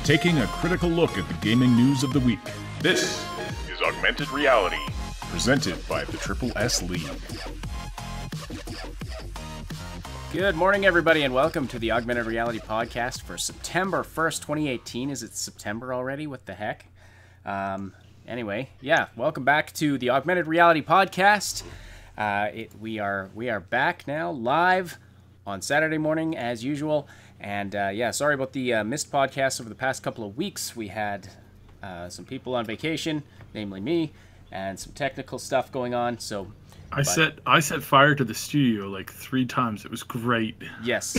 taking a critical look at the gaming news of the week. This is Augmented Reality, presented by the Triple S League. Good morning, everybody, and welcome to the Augmented Reality podcast for September 1st, 2018. Is it September already? What the heck? Anyway, yeah, welcome back to the Augmented Reality podcast. We are back now, live on Saturday morning, as usual. And yeah, sorry about the missed podcast over the past couple of weeks. We had some people on vacation, namely me, and some technical stuff going on. So I set fire to the studio like 3 times. It was great. Yes,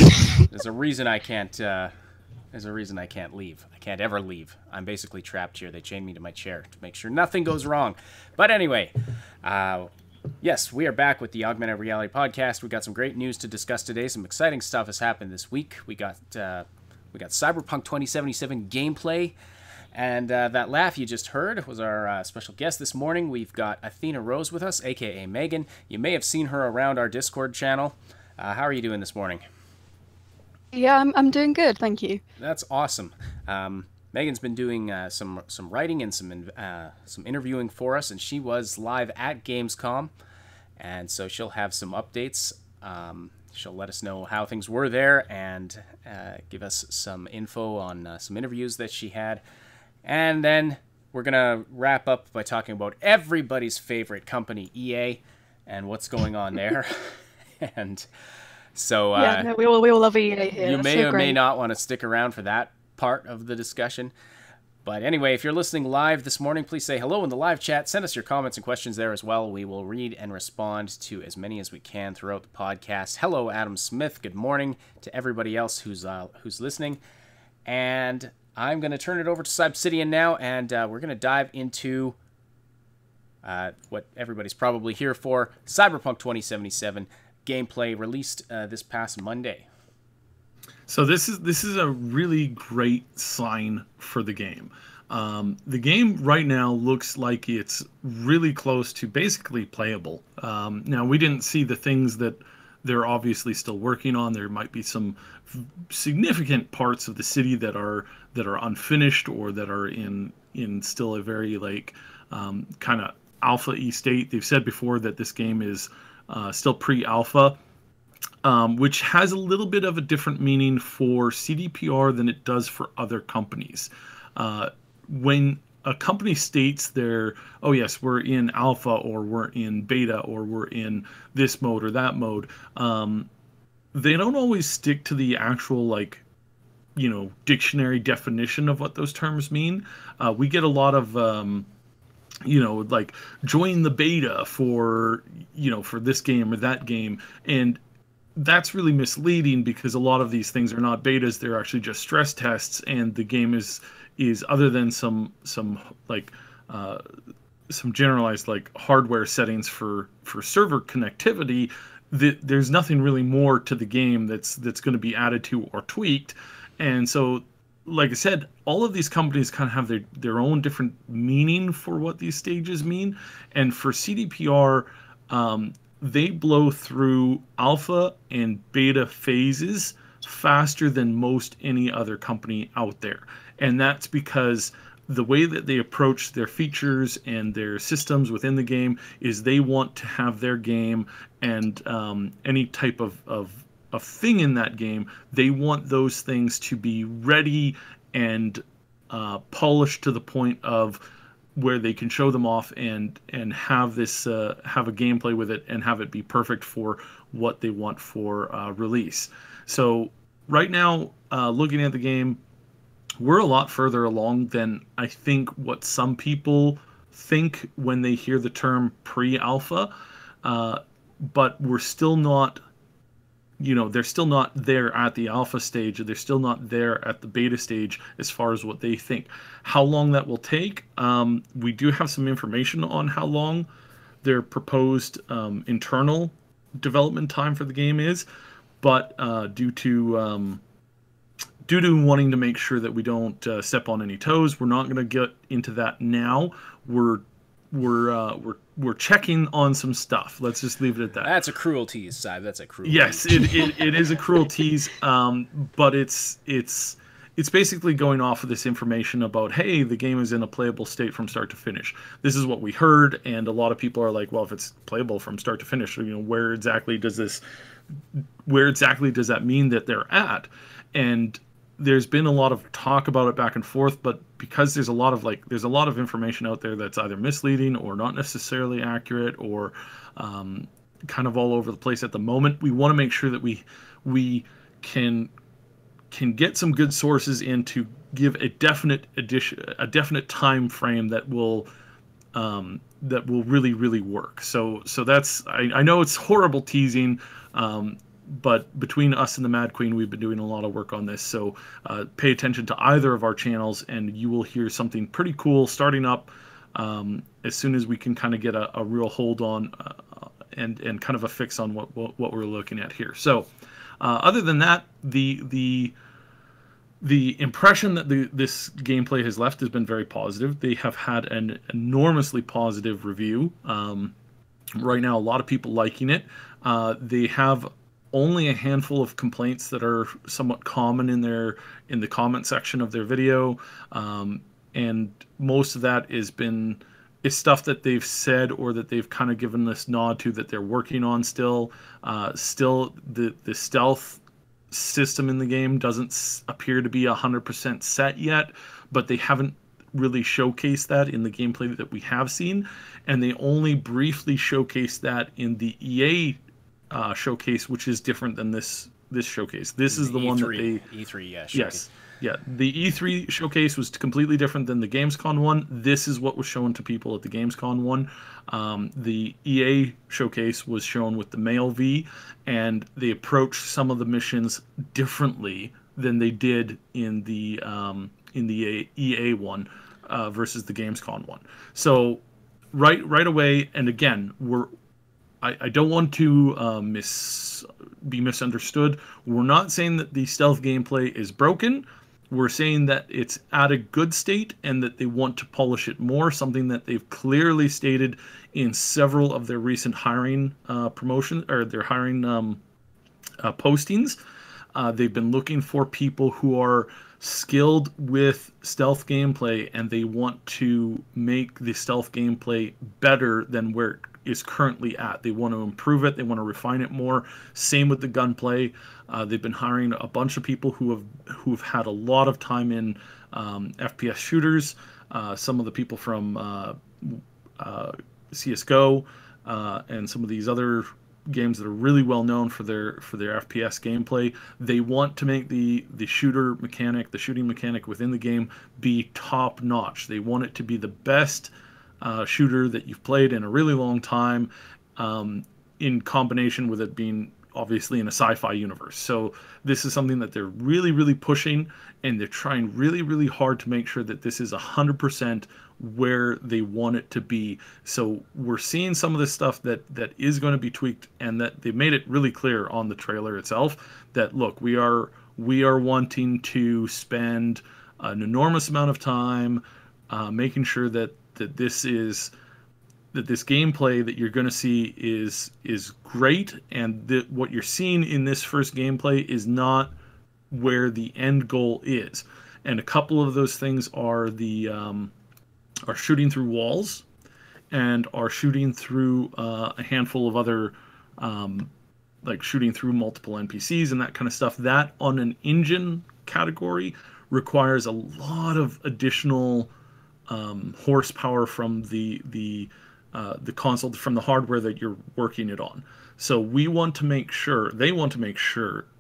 there's a reason I can't. There's a reason I can't leave. I can't ever leave. I'm basically trapped here. They chained me to my chair to make sure nothing goes wrong. But anyway, yes, we are back with the Augmented Reality podcast. We got some great news to discuss today. Some exciting stuff has happened this week. We got Cyberpunk 2077 gameplay, and that laugh you just heard was our special guest this morning. We've got Athena Rose with us, aka Megan. You may have seen her around our Discord channel. How are you doing this morning? Yeah, I'm doing good, thank you. That's awesome. Megan's been doing some writing and some interviewing for us, and she was live at Gamescom, and so she'll have some updates. She'll let us know how things were there and give us some info on some interviews that she had. And then we're going to wrap up by talking about everybody's favorite company, EA, and what's going on there. And so yeah, no, we all love EA here. You That's may so or great. may not want to stick around for that part of the discussion. But anyway, if you're listening live this morning, please say hello in the live chat. Send us your comments and questions there as well. We will read and respond to as many as we can throughout the podcast. Hello, Adam Smith. Good morning to everybody else who's listening. And I'm going to turn it over to Cybsidian now, and we're going to dive into what everybody's probably here for, Cyberpunk 2077 gameplay released this past Monday. So this is a really great sign for the game. The game right now looks like it's really close to basically playable. Now, we didn't see the things that they're obviously still working on. There might be some significant parts of the city that are unfinished or that are in still a very kind of alpha-y state. They've said before that this game is still pre-alpha, which has a little bit of a different meaning for CDPR than it does for other companies. When a company states oh yes, we're in alpha, or we're in beta, or we're in this mode or that mode, they don't always stick to the actual dictionary definition of what those terms mean. We get a lot of join the beta for this game or that game, and that's really misleading because a lot of these things are not betas. They're actually just stress tests, and the game is other than some generalized hardware settings for server connectivity, there's nothing really more to the game that's going to be added to or tweaked. And so, like I said, all of these companies kind of have their own different meaning for what these stages mean. And for CDPR, they blow through alpha and beta phases faster than most any other company out there. And that's because the way that they approach their features and their systems within the game is they want to have their game and any type of thing in that game, they want those things to be ready and polished to the point of where they can show them off and have this have a gameplay with it and have it be perfect for what they want for release. So right now, looking at the game, we're a lot further along than I think what some people think when they hear the term pre-alpha, but we're still not, they're still not there at the alpha stage, or they're still not there at the beta stage as far as what they think. How long that will take, we do have some information on how long their proposed internal development time for the game is, but due to wanting to make sure that we don't step on any toes, we're not going to get into that now. We're checking on some stuff. Let's just leave it at that. That's a cruel tease, Cy. That's a cruel yes, tease. it is a cruel tease, but it's it's basically going off of this information about, hey, the game is in a playable state from start to finish. This is what we heard, and a lot of people are like, well, if it's playable from start to finish, where exactly does that mean that they're at? And there's been a lot of talk about it back and forth, but because there's a lot of information out there that's either misleading or not necessarily accurate, or kind of all over the place at the moment, we want to make sure that we can get some good sources in to give a definite time frame that will really work. So that's, I know it's horrible teasing, but between us and the Mad Queen, we've been doing a lot of work on this. So pay attention to either of our channels, and you will hear something pretty cool starting up as soon as we can kind of get a real hold on and kind of a fix on what we're looking at here. So other than that, the impression that this gameplay has left has been very positive. They have had an enormously positive review. Right now, a lot of people liking it. They have only a handful of complaints that are somewhat common in the comment section of their video, and most of that is stuff that they've said or that they've kind of given this nod to that they're working on still. Still, the stealth system in the game doesn't appear to be 100% set yet, but they haven't really showcased that in the gameplay that we have seen, and they only briefly showcased that in the EA showcase, which is different than this showcase. This is the E3, one that they E3, yeah, showcase. Yes. Yeah, the E3 showcase was completely different than the Gamescom one. This is what was shown to people at the Gamescom one. The EA showcase was shown with the male V, and they approached some of the missions differently than they did in the EA one versus the Gamescom one. So right away, and again, I don't want to be misunderstood. We're not saying that the stealth gameplay is broken. We're saying that it's at a good state and that they want to polish it more, something that they've clearly stated in several of their recent hiring promotions, or their hiring postings. They've been looking for people who are skilled with stealth gameplay, and they want to make the stealth gameplay better than where it is currently at. They want to improve it. They want to refine it more. Same with the gunplay. They've been hiring a bunch of people who've had a lot of time in FPS shooters. Some of the people from CS:GO and some of these other games that are really well known for their FPS gameplay. They want to make the shooting mechanic within the game be top notch. They want it to be the best shooter that you've played in a really long time, in combination with it being obviously in a sci-fi universe. So this is something that they're really, really pushing, and they're trying really, really hard to make sure that this is 100% where they want it to be. So we're seeing some of this stuff that is going to be tweaked, and that they made it really clear on the trailer itself that, look, we are wanting to spend an enormous amount of time making sure that this gameplay that you're going to see is great, and that what you're seeing in this first gameplay is not where the end goal is. And a couple of those things are are shooting through walls, and are shooting through a handful of other like shooting through multiple NPCs and that kind of stuff. That on an engine category requires a lot of additional horsepower from the console, from the hardware that you're working it on. So they want to make sure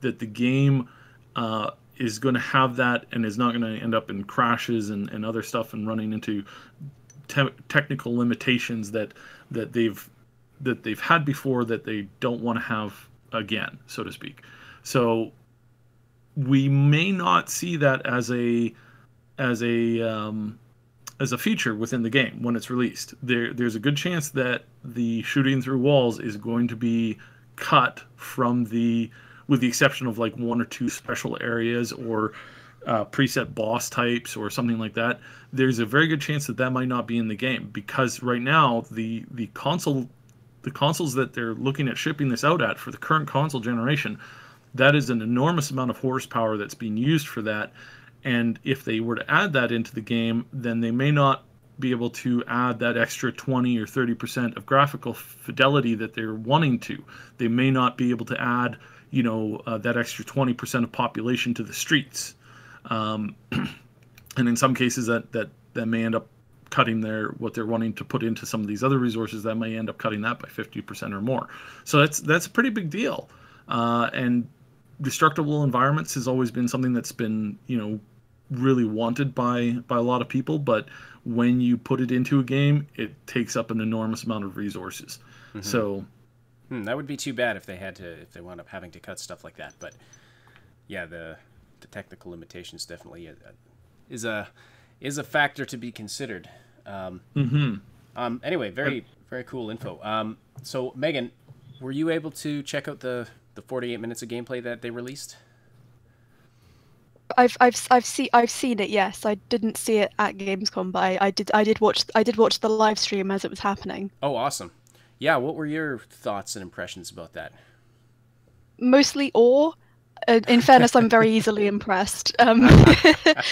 that the game is going to have that, and is not going to end up in crashes and other stuff, and running into technical limitations that they've had before, that they don't want to have again, so to speak. So we may not see that as a feature within the game when it's released. There's a good chance that the shooting through walls is going to be cut from with the exception of like one or two special areas or preset boss types or something like that. There's a very good chance that might not be in the game, because right now the consoles that they're looking at shipping this out at for the current console generation, that is an enormous amount of horsepower that's being used for that. And if they were to add that into the game, then they may not be able to add that extra 20 or 30% of graphical fidelity that they're wanting to. They may not be able to add, that extra 20% of population to the streets. And in some cases that may end up cutting what they're wanting to put into some of these other resources. That may end up cutting that by 50% or more. So that's a pretty big deal. And destructible environments has always been something that's been, really wanted by a lot of people, but when you put it into a game, it takes up an enormous amount of resources. Mm-hmm. So that would be too bad if they wound up having to cut stuff like that. But yeah, the technical limitations definitely is a factor to be considered. Anyway, very very cool info. So Megan, were you able to check out the 48 minutes of gameplay that they released? I've seen it. Yes, I didn't see it at Gamescom, but I did watch the live stream as it was happening. Oh, awesome! Yeah, what were your thoughts and impressions about that? Mostly awe. In fairness, I'm very easily impressed. But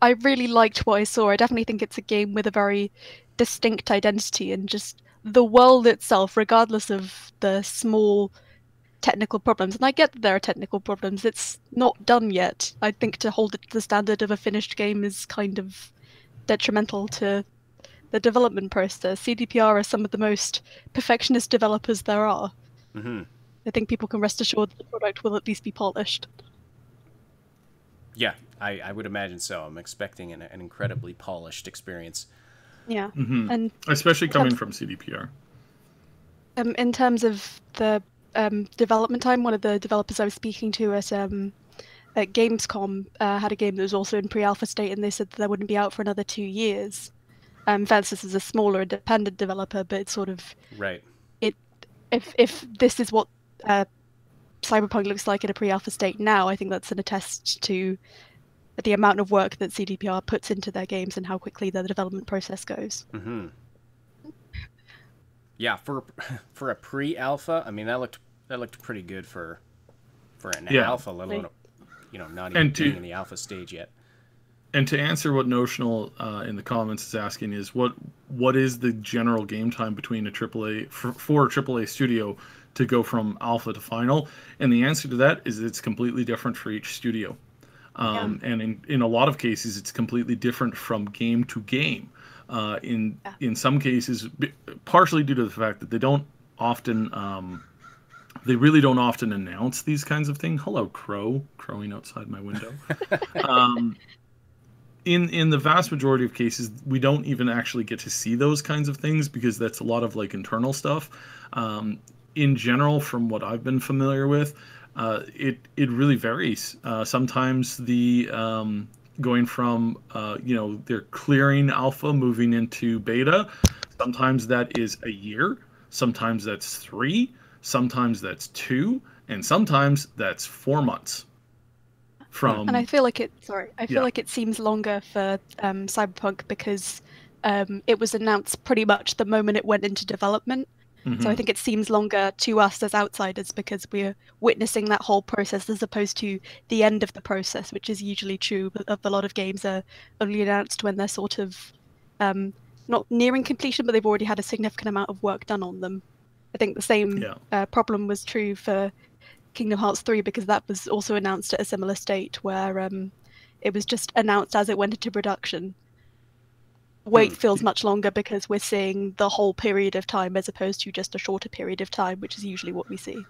I really liked what I saw. I definitely think it's a game with a very distinct identity, and just the world itself, regardless of the small technical problems. And I get that there are technical problems. It's not done yet. I think to hold it to the standard of a finished game is kind of detrimental to the development process. CDPR are some of the most perfectionist developers there are. Mm-hmm. I think people can rest assured that the product will at least be polished. Yeah, I would imagine so. I'm expecting an incredibly polished experience. Yeah, and especially coming from CDPR. In terms of the development time, one of the developers I was speaking to at Gamescom had a game that was also in pre-alpha state, and they said that wouldn't be out for another 2 years. This is a smaller independent developer, but it's sort of right. If this is what Cyberpunk looks like in a pre-alpha state now, I think that's an attest to the amount of work that CDPR puts into their games and how quickly the development process goes. Mm-hmm. Yeah, for a pre-alpha, I mean that looked pretty good for an alpha, let alone not even being in the alpha stage yet. And to answer what Notional in the comments is asking is what is the general game time between a AAA for a AAA studio to go from alpha to final? And the answer to that is it's completely different for each studio. And in a lot of cases, it's completely different from game to game. In some cases, partially due to the fact that they really don't often announce these kinds of things. Hello, crow, crowing outside my window. In the vast majority of cases, we don't even actually get to see those kinds of things because that's a lot of internal stuff. In general, from what I've been familiar with, it really varies. Sometimes the going from they're clearing alpha, moving into beta. Sometimes that is a year. Sometimes that's 3. Sometimes that's 2, and sometimes that's 4 months. And I feel like it seems longer for Cyberpunk because it was announced pretty much the moment it went into development. Mm-hmm. So I think it seems longer to us as outsiders because we're witnessing that whole process as opposed to the end of the process, which is usually true of a lot of games are only announced when they're sort of not nearing completion, but they've already had a significant amount of work done on them. I think the same problem was true for Kingdom Hearts 3 because that was also announced at a similar state where it was just announced as it went into production. Wait feels much longer because we're seeing the whole period of time as opposed to just a shorter period of time, which is usually what we see.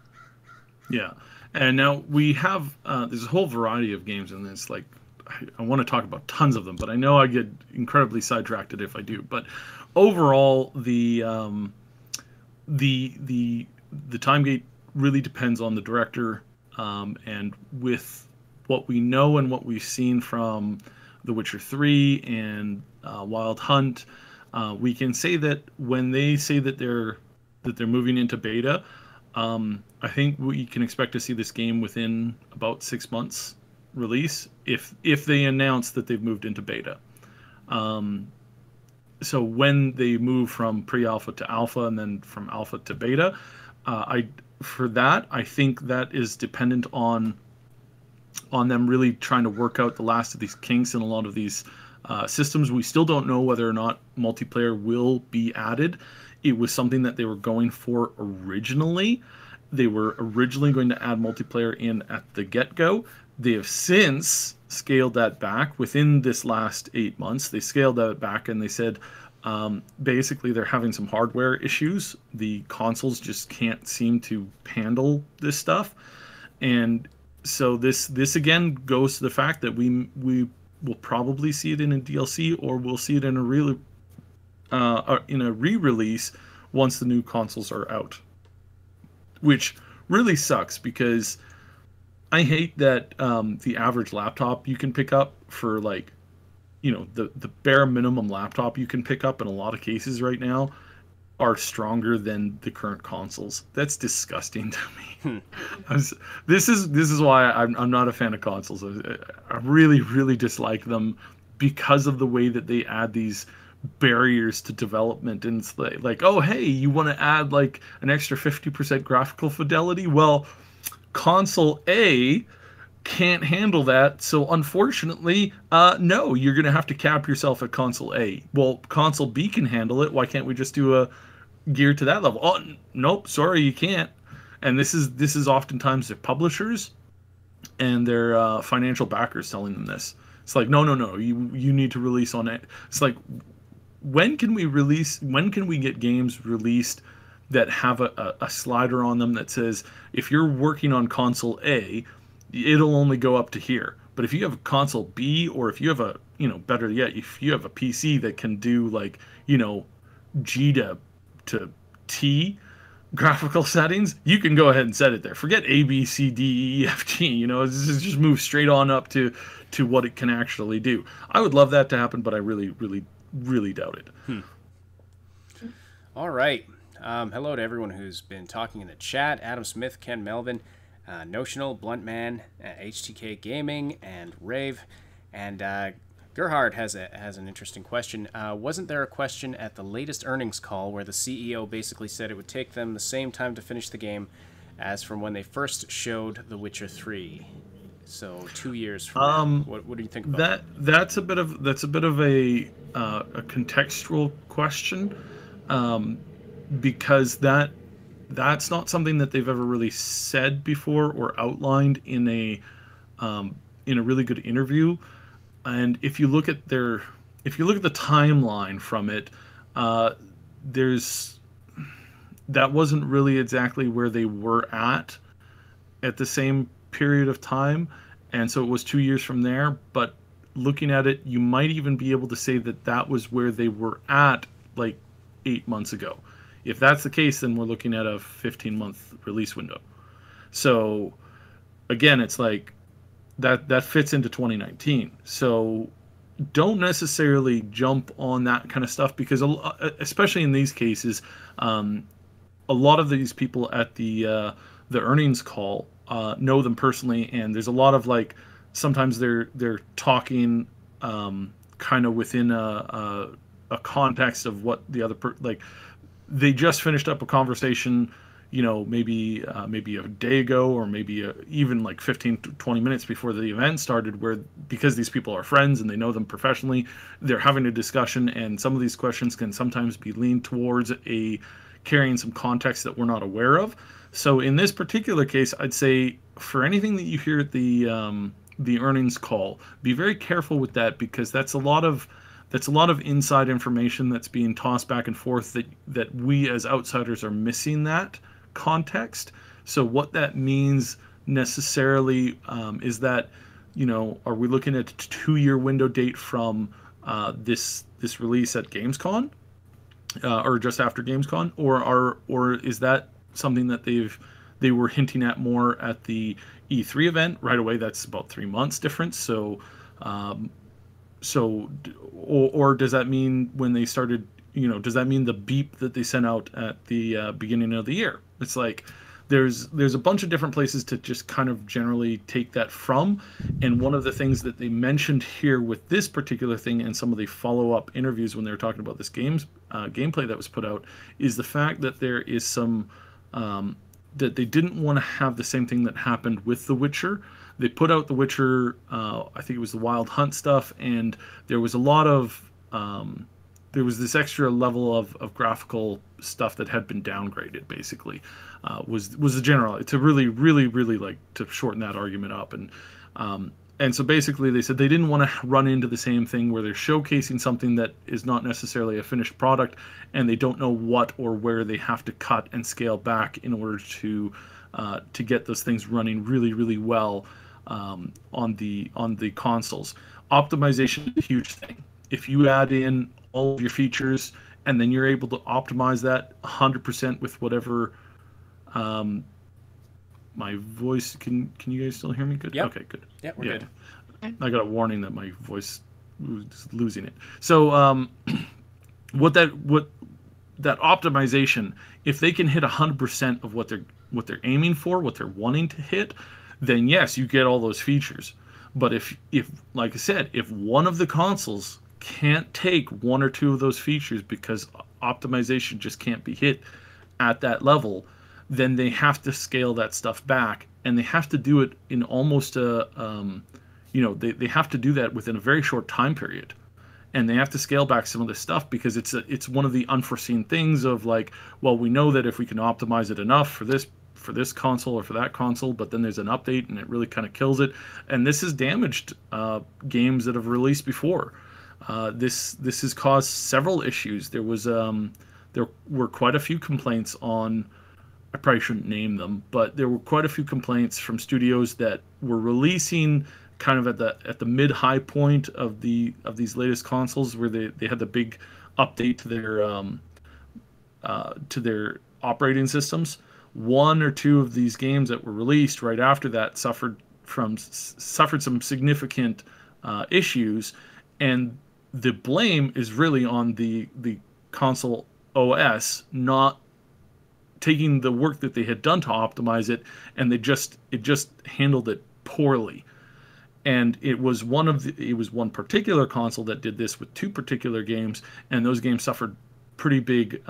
Yeah, and now we have there's a whole variety of games in this. I want to talk about tons of them, but I know I get incredibly sidetracked if I do. But overall, the time gate really depends on the director, and with what we know and what we've seen from The Witcher 3 and Wild Hunt, we can say that when they say that they're moving into beta, I think we can expect to see this game within about 6 months release if they announce that they've moved into beta. So when they move from pre-alpha to alpha and then from alpha to beta, I think that is dependent on on them really trying to work out the last of these kinks in a lot of these systems. We still don't know whether or not multiplayer will be added. It was something that they were going for originally. They were originally going to add multiplayer in at the get-go. They have since scaled that back within this last 8 months. They scaled that back and they said basically they're having some hardware issues. The consoles just can't seem to handle this stuff. And so this again goes to the fact that we will probably see it in a DLC, or we'll see it in a re-release once the new consoles are out. Which really sucks, because I hate that the average laptop you can pick up for, like, you know, the bare minimum laptop you can pick up in a lot of cases right now are stronger than the current consoles. That's disgusting to me. This is why I'm not a fan of consoles. I really, really dislike them because of the way that they add these barriers to development. And it's like, oh, hey, you want to add like an extra 50% graphical fidelity? Well, console A can't handle that, so unfortunately, no, you're gonna have to cap yourself at console A. Well, console B can handle it. Why can't we just do a gear to that level? Oh, nope, sorry, you can't. And this is oftentimes their publishers and their financial backers telling them this. It's like, no, you need to release on it. It's like, when can we get games released that have a slider on them that says, if you're working on console A, it'll only go up to here. But if you have a console B, or if you have a, you know, better yet, if you have a PC that can do, like, you know, G to T graphical settings, you can go ahead and set it there. Forget A, B, C, D, E, F, G. You know, just move straight on up to what it can actually do. I would love that to happen, but I really, really, really doubt it. All right. Hello to everyone who's been talking in the chat. Adam Smith, Ken Melvin, Notional, Bluntman, HTK Gaming, and Rave. And Gerhard has an interesting question. Wasn't there a question at the latest earnings call where the CEO basically said it would take them the same time to finish the game as from when they first showed The Witcher 3? So 2 years from now. What do you think about that? That's a bit of a contextual question, because that's not something that they've ever really said before or outlined in a really good interview. And if you look at the timeline from it, that wasn't really exactly where they were at the same period of time, and so it was 2 years from there. But looking at it, you might even be able to say that was where they were at like 8 months ago. If that's the case, then we're looking at a 15-month release window. So again, it's like that fits into 2019. So don't necessarily jump on that kind of stuff, because especially in these cases, a lot of these people at the earnings call know them personally, and there's a lot of, like, sometimes they're talking kind of within a context of what the other like. They just finished up a conversation, you know, maybe a day ago, or maybe even like 15 to 20 minutes before the event started, where, because these people are friends and they know them professionally, they're having a discussion, and some of these questions can sometimes be leaned towards carrying some context that we're not aware of. So in this particular case, I'd say for anything that you hear at the earnings call, be very careful with that, because that's a lot of inside information that's being tossed back and forth that we as outsiders are missing that context. So what that means necessarily is that, you know, are we looking at a 2-year window date from this release at Gamescom, or just after Gamescom, or is that something that they were hinting at more at the E3 event right away? That's about 3 months difference. So or does that mean when they started, you know, does that mean the beep that they sent out at the beginning of the year? It's like there's a bunch of different places to just kind of generally take that from. And one of the things that they mentioned here with this particular thing and some of the follow-up interviews when they were talking about this gameplay that was put out, is the fact that there is some that they didn't want to have the same thing that happened with The Witcher. They put out The Witcher, I think it was the Wild Hunt stuff, and there was a lot of there was this extra level of graphical stuff that had been downgraded. Basically, was the general, to really like to shorten that argument up. And so basically they said they didn't want to run into the same thing where they're showcasing something that is not necessarily a finished product, and they don't know what or where they have to cut and scale back in order to get those things running really well on the consoles. Optimization is a huge thing. If you add in all of your features and then you're able to optimize that 100% with whatever my voice, can you guys still hear me good? Yep. Okay, good. Yeah, we're good. I got a warning that my voice was losing it. So what that optimization, if they can hit 100% of what they're aiming for, what they're wanting to hit, then yes, you get all those features. But if like I said, if one of the consoles can't take one or two of those features because optimization just can't be hit at that level, then they have to scale that stuff back, and they have to do it in almost a they have to do that within a very short time period, and they have to scale back some of this stuff because it's one of the unforeseen things of like, well, we know that if we can optimize it enough for this console or for that console, but then there's an update and it really kind of kills it, and this has damaged games that have released before. This has caused several issues. There were quite a few complaints on, I probably shouldn't name them, but there were quite a few complaints from studios that were releasing kind of at the mid-high point of these latest consoles, where they had the big update to their operating systems. One or two of these games that were released right after that suffered some significant issues, and the blame is really on the console OS not taking the work that they had done to optimize it, and it just handled it poorly. And it was one particular console that did this with two particular games, and those games suffered pretty big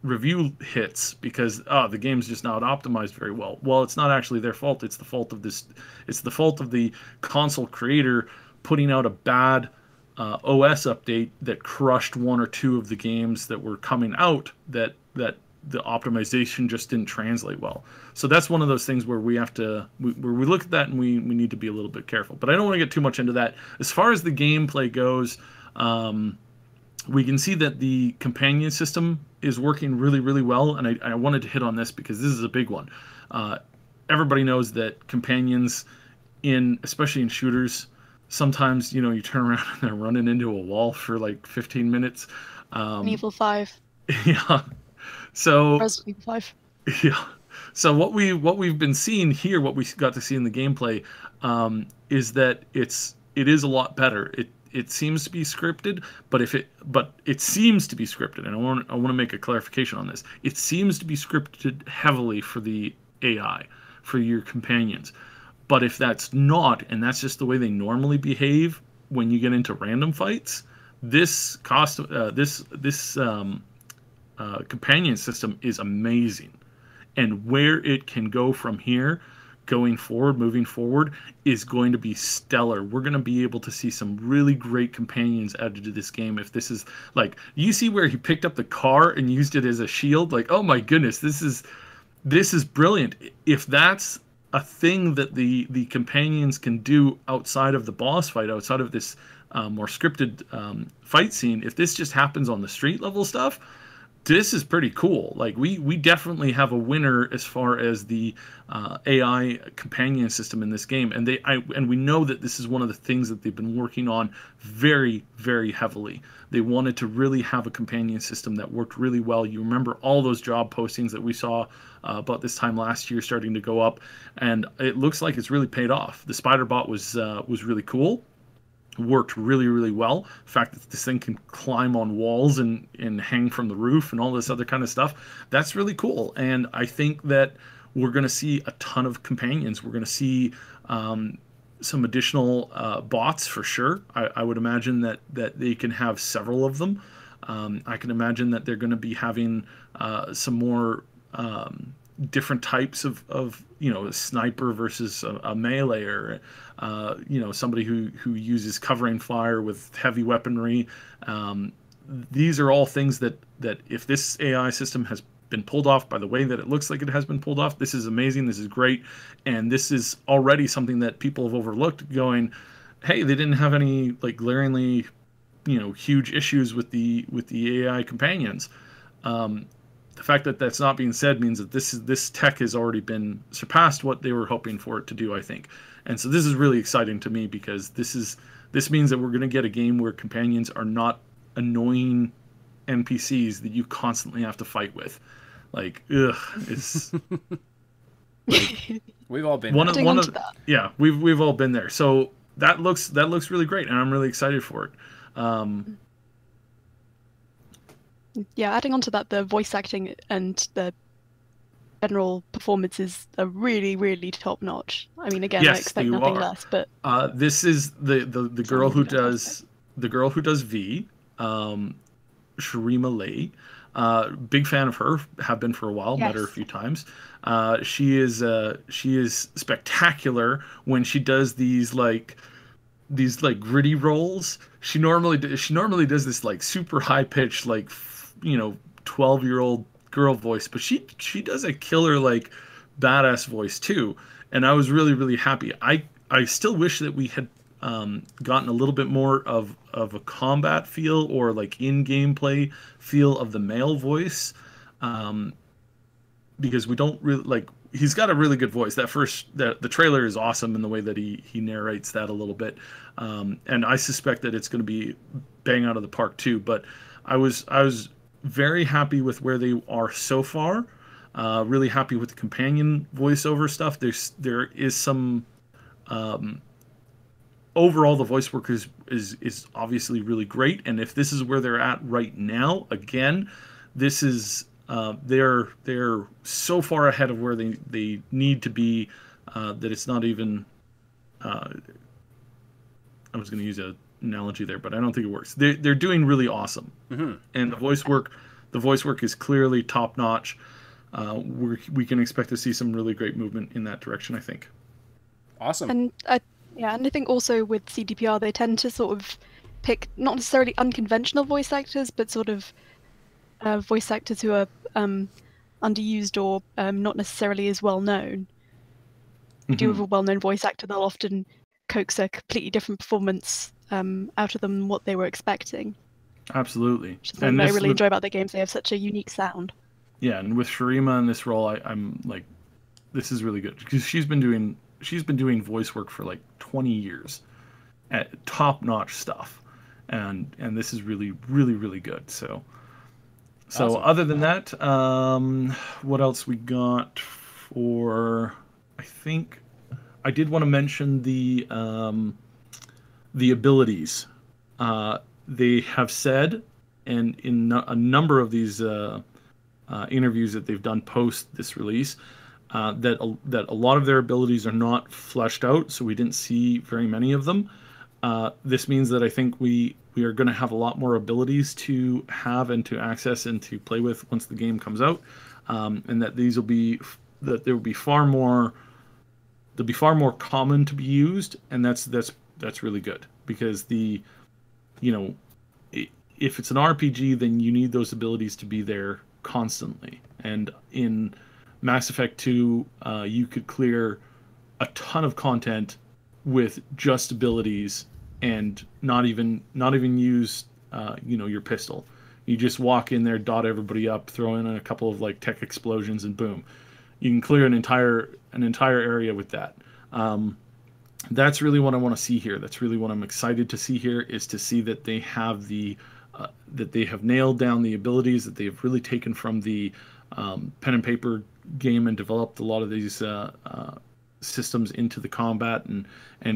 review hits because the game's just not optimized very well. Well, it's not actually their fault. It's the fault of the console creator putting out a bad OS update that crushed one or two of the games that were coming out that the optimization just didn't translate well. So that's one of those things where we look at that and we need to be a little bit careful. But I don't want to get too much into that. As far as the gameplay goes, we can see that the companion system is working really well, and I wanted to hit on this because this is a big one. Everybody knows that companions, especially in shooters, sometimes you turn around and they're running into a wall for like 15 minutes. Evil 5. Yeah. So Resident Evil 5. Yeah. So what we've been seeing here, what we got to see in the gameplay, is that it is a lot better. It seems to be scripted, but it seems to be scripted, and I want to make a clarification on this. It seems to be scripted heavily for the AI, for your companions. But if that's not, and that's just the way they normally behave when you get into random fights, this companion system is amazing, and where it can go from here moving forward is going to be stellar. We're going to be able to see some really great companions added to this game. If this is like, you see where he picked up the car and used it as a shield, like, oh my goodness, this is brilliant. If that's a thing that the companions can do outside of the boss fight, outside of this more scripted fight scene, if this just happens on the street level stuff, this is pretty cool. Like we definitely have a winner as far as the AI companion system in this game, and we know that this is one of the things that they've been working on very, very heavily. They wanted to really have a companion system that worked really well. You remember all those job postings that we saw about this time last year starting to go up, and it looks like it's really paid off. The spider bot was really cool. Worked really well. The fact that this thing can climb on walls and hang from the roof and all this other kind of stuff, that's really cool. And I think that we're going to see a ton of companions. We're going to see some additional bots for sure. I would imagine that they can have several of them. I can imagine that they're going to be having some more different types of a sniper versus a melee, or somebody who uses covering fire with heavy weaponry. These are all things that if this AI system has been pulled off by the way that it looks like it has been pulled off, this is amazing, this is great, and this is already something that people have overlooked, going, hey, they didn't have any like glaringly huge issues with the AI companions. The fact that that's not being said means that this tech has already been surpassed what they were hoping for it to do, I think. And so this is really exciting to me, because this means that we're going to get a game where companions are not annoying NPCs that you constantly have to fight with. Like, ugh, it's like, we've all been one of that. Yeah, we've all been there. So that looks really great, and I'm really excited for it. Yeah, adding on to that, the voice acting and the general performances are really, really top notch. I mean, again, yes, I expect nothing less, but this is the girl who does V, Sharima Lee. Big fan of her, have been for a while. Yes. Met her a few times. She is spectacular when she does these gritty roles. She normally does this like super high pitched 12-year-old girl voice, but she does a killer like badass voice too, and I was really, really happy. I still wish that we had gotten a little bit more of a combat feel, or like in gameplay feel of the male voice, because we don't really like. He's got a really good voice. The trailer is awesome in the way that he narrates that a little bit, and I suspect that it's going to be bang out of the park too. But I was very happy with where they are so far. Really happy with the companion voiceover stuff. There is some. Overall, the voice work is obviously really great, and if this is where they're at right now, again, this is they're so far ahead of where they need to be, that it's not even. I was going to use an analogy there, but I don't think it works. They're doing really awesome, and the voice work is clearly top notch. We can expect to see some really great movement in that direction, I think. Awesome. And I think also with CDPR, they tend to sort of pick not necessarily unconventional voice actors, but sort of voice actors who are underused or not necessarily as well known. If you do have a well-known voice actor, they'll often coax a completely different performance out of them than what they were expecting. Absolutely. Which is something I really enjoy about the games. They have such a unique sound. Yeah, and with Sharima in this role, I'm like, this is really good, because she's been doing voice work for like 20 years at top-notch stuff, and this is really, really, really good. So awesome. Other than that, what else we got for? I think I did want to mention the abilities. They have said, and in a number of these interviews that they've done post this release, that a lot of their abilities are not fleshed out, so we didn't see very many of them. This means that I think we are going to have a lot more abilities to have and to access and to play with once the game comes out, and that there will be far more. They'll be far more common to be used, and that's really good, because if it's an RPG, then you need those abilities to be there constantly. And in Mass Effect 2, you could clear a ton of content with just abilities and not even use your pistol. You just walk in there, dot everybody up, throw in a couple of like tech explosions, and boom, you can clear an entire area with that. That's really what I want to see here. That's really what I'm excited to see here, is to see that they have that they have nailed down the abilities, that they have really taken from the pen and paper game and developed a lot of these systems into the combat and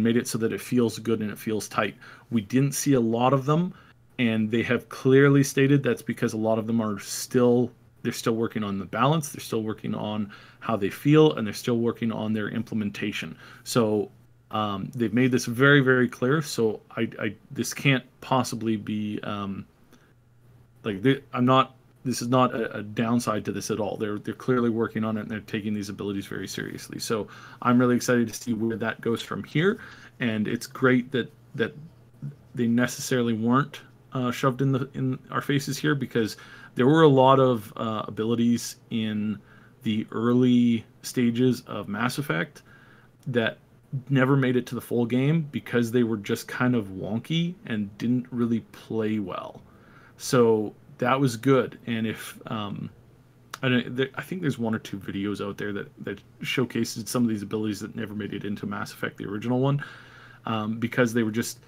made it so that it feels good and it feels tight. We didn't see a lot of them, and they have clearly stated that's because a lot of them are they're still working on the balance, they're still working on how they feel, and they're still working on their implementation. So they've made this very, very clear. So this can't possibly be I'm not a downside to this at all. They're clearly working on it, and they're taking these abilities very seriously. So I'm really excited to see where that goes from here. And it's great that they necessarily weren't shoved in our faces here, because there were a lot of abilities in the early stages of Mass Effect that never made it to the full game because they were just kind of wonky and didn't really play well. So that was good. And if I think there's one or two videos out there that showcases some of these abilities that never made it into Mass Effect, the original one, because they were just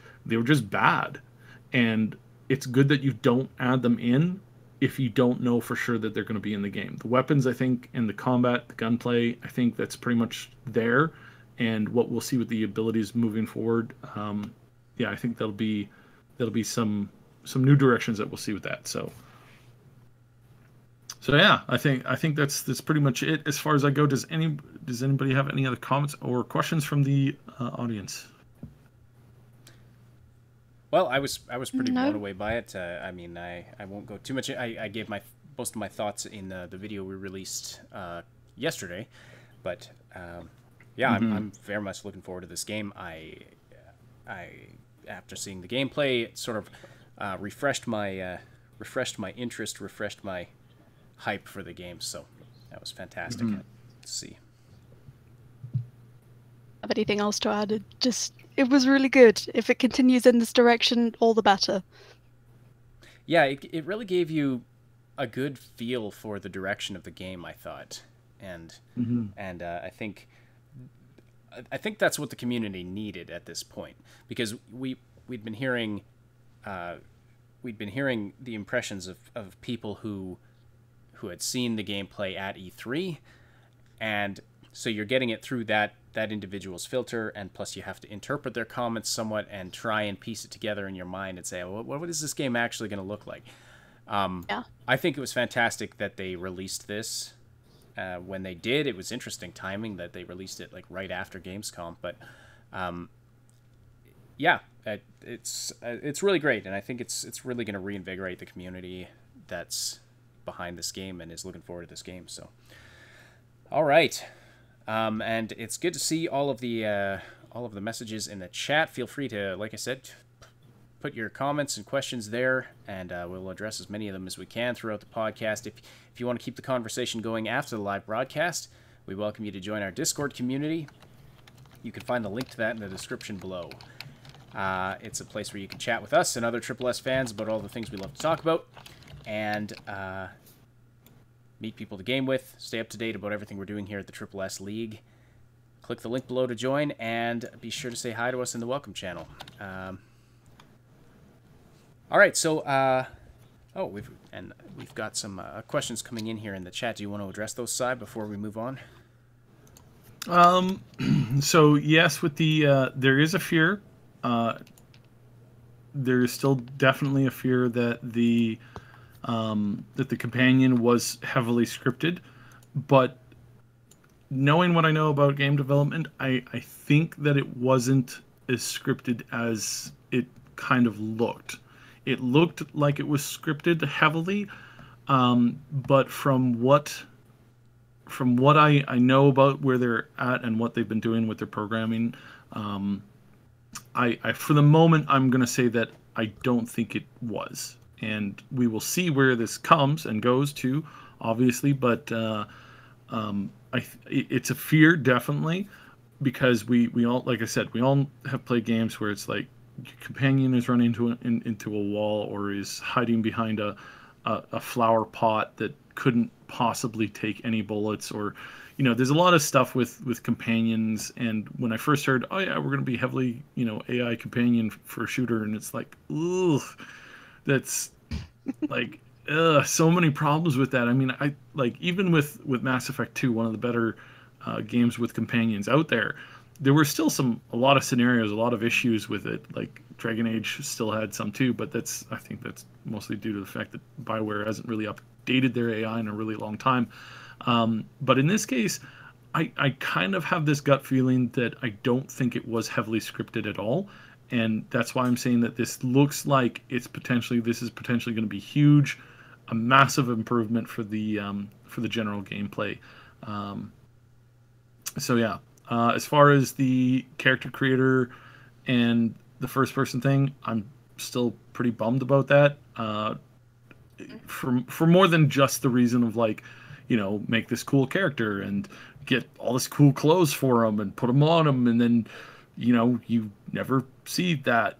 bad. And it's good that you don't add them in if you don't know for sure that they're going to be in the game. The weapons, I think, and the combat, the gunplay, I think that's pretty much there. And what we'll see with the abilities moving forward, I think that'll be some new directions that we'll see with that. So yeah, I think that's pretty much it as far as I go. Does anybody have any other comments or questions from the audience? Well, I was pretty blown away by it. I mean, I won't go too much. I gave most of my thoughts in the video we released yesterday, but I'm very much looking forward to this game. I after seeing the gameplay, it sort of refreshed my interest, refreshed my hype for the game. So that was fantastic to see. Have anything else to add? It was really good. If it continues in this direction, all the better. Yeah, it really gave you a good feel for the direction of the game, I thought, and I think that's what the community needed at this point, because we'd been hearing the impressions of people who had seen the gameplay at E3, and so you're getting it through that individual's filter, and plus you have to interpret their comments somewhat and try and piece it together in your mind and say, well, what is this game actually going to look like? I think it was fantastic that they released this when they did. It was interesting timing that they released it like right after Gamescom, but it's really great, and I think it's really going to reinvigorate the community that's behind this game and is looking forward to this game. So, all right. And it's good to see all of the messages in the chat. Feel free to, like I said, put your comments and questions there, and we'll address as many of them as we can throughout the podcast. If you want to keep the conversation going after the live broadcast, we welcome you to join our Discord community. You can find the link to that in the description below. It's a place where you can chat with us and other Triple S fans about all the things we love to talk about, and meet people to game with, stay up to date about everything we're doing here at the Triple S League. Click the link below to join, and be sure to say hi to us in the welcome channel. All right, so we've got some questions coming in here in the chat. Do you want to address those, Cy, before we move on? So yes, with the there is a fear. There is still definitely a fear that the companion was heavily scripted, but knowing what I know about game development, I think that it wasn't as scripted as it kind of looked. It looked like it was scripted heavily, but from what I know about where they're at and what they've been doing with their programming, I for the moment I'm going to say that I don't think it was. And we will see where this comes and goes to, obviously, but it's a fear, definitely, because we all, like I said, we all have played games where it's like your companion is running into a wall or is hiding behind a flower pot that couldn't possibly take any bullets, or there's a lot of stuff with companions. And when I first heard, oh yeah, we're going to be heavily AI companion for a shooter, and it's like, ugh. That's like so many problems with that. I mean, I like even with Mass Effect 2, one of the better games with companions out there, there were still a lot of scenarios, a lot of issues with it. Like Dragon Age still had some too, but I think that's mostly due to the fact that BioWare hasn't really updated their AI in a really long time. But in this case, I kind of have this gut feeling that I don't think it was heavily scripted at all. And that's why I'm saying that this looks like this is potentially going to be huge. a massive improvement for the general gameplay. So yeah, as far as the character creator and the first person thing, I'm still pretty bummed about that. For more than just the reason of like, make this cool character and get all this cool clothes for him and put them on him, and then you never see that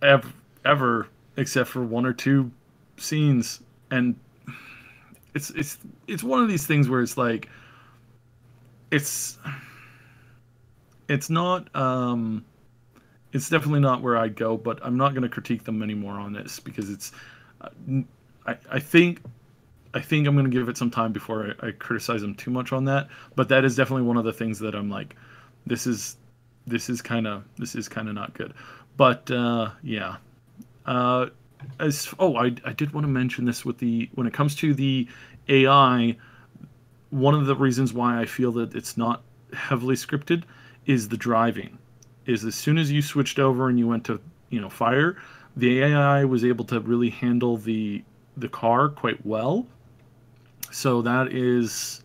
ever except for one or two scenes, and it's one of these things where it's like it's not it's definitely not where I'd go, but I'm not going to critique them anymore on this because it's I think I'm going to give it some time before I criticize them too much on that. But that is definitely one of the things that I'm like, this is kind of not good. But yeah. I did want to mention this when it comes to the AI. One of the reasons why I feel that it's not heavily scripted is the driving. Is as soon as you switched over and you went to fire, the AI was able to really handle the car quite well. So that is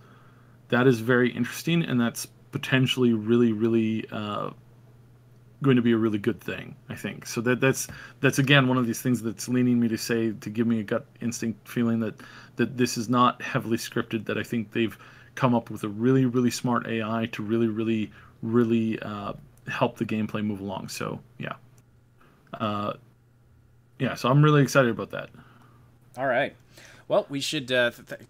very interesting, and that's potentially really, really going to be a really good thing, I think. So that's again one of these things that's leaning me to give me a gut instinct feeling that this is not heavily scripted, that I think they've come up with a really, really smart AI to really, really, really help the gameplay move along. So yeah. So I'm really excited about that. All right. Well, we should,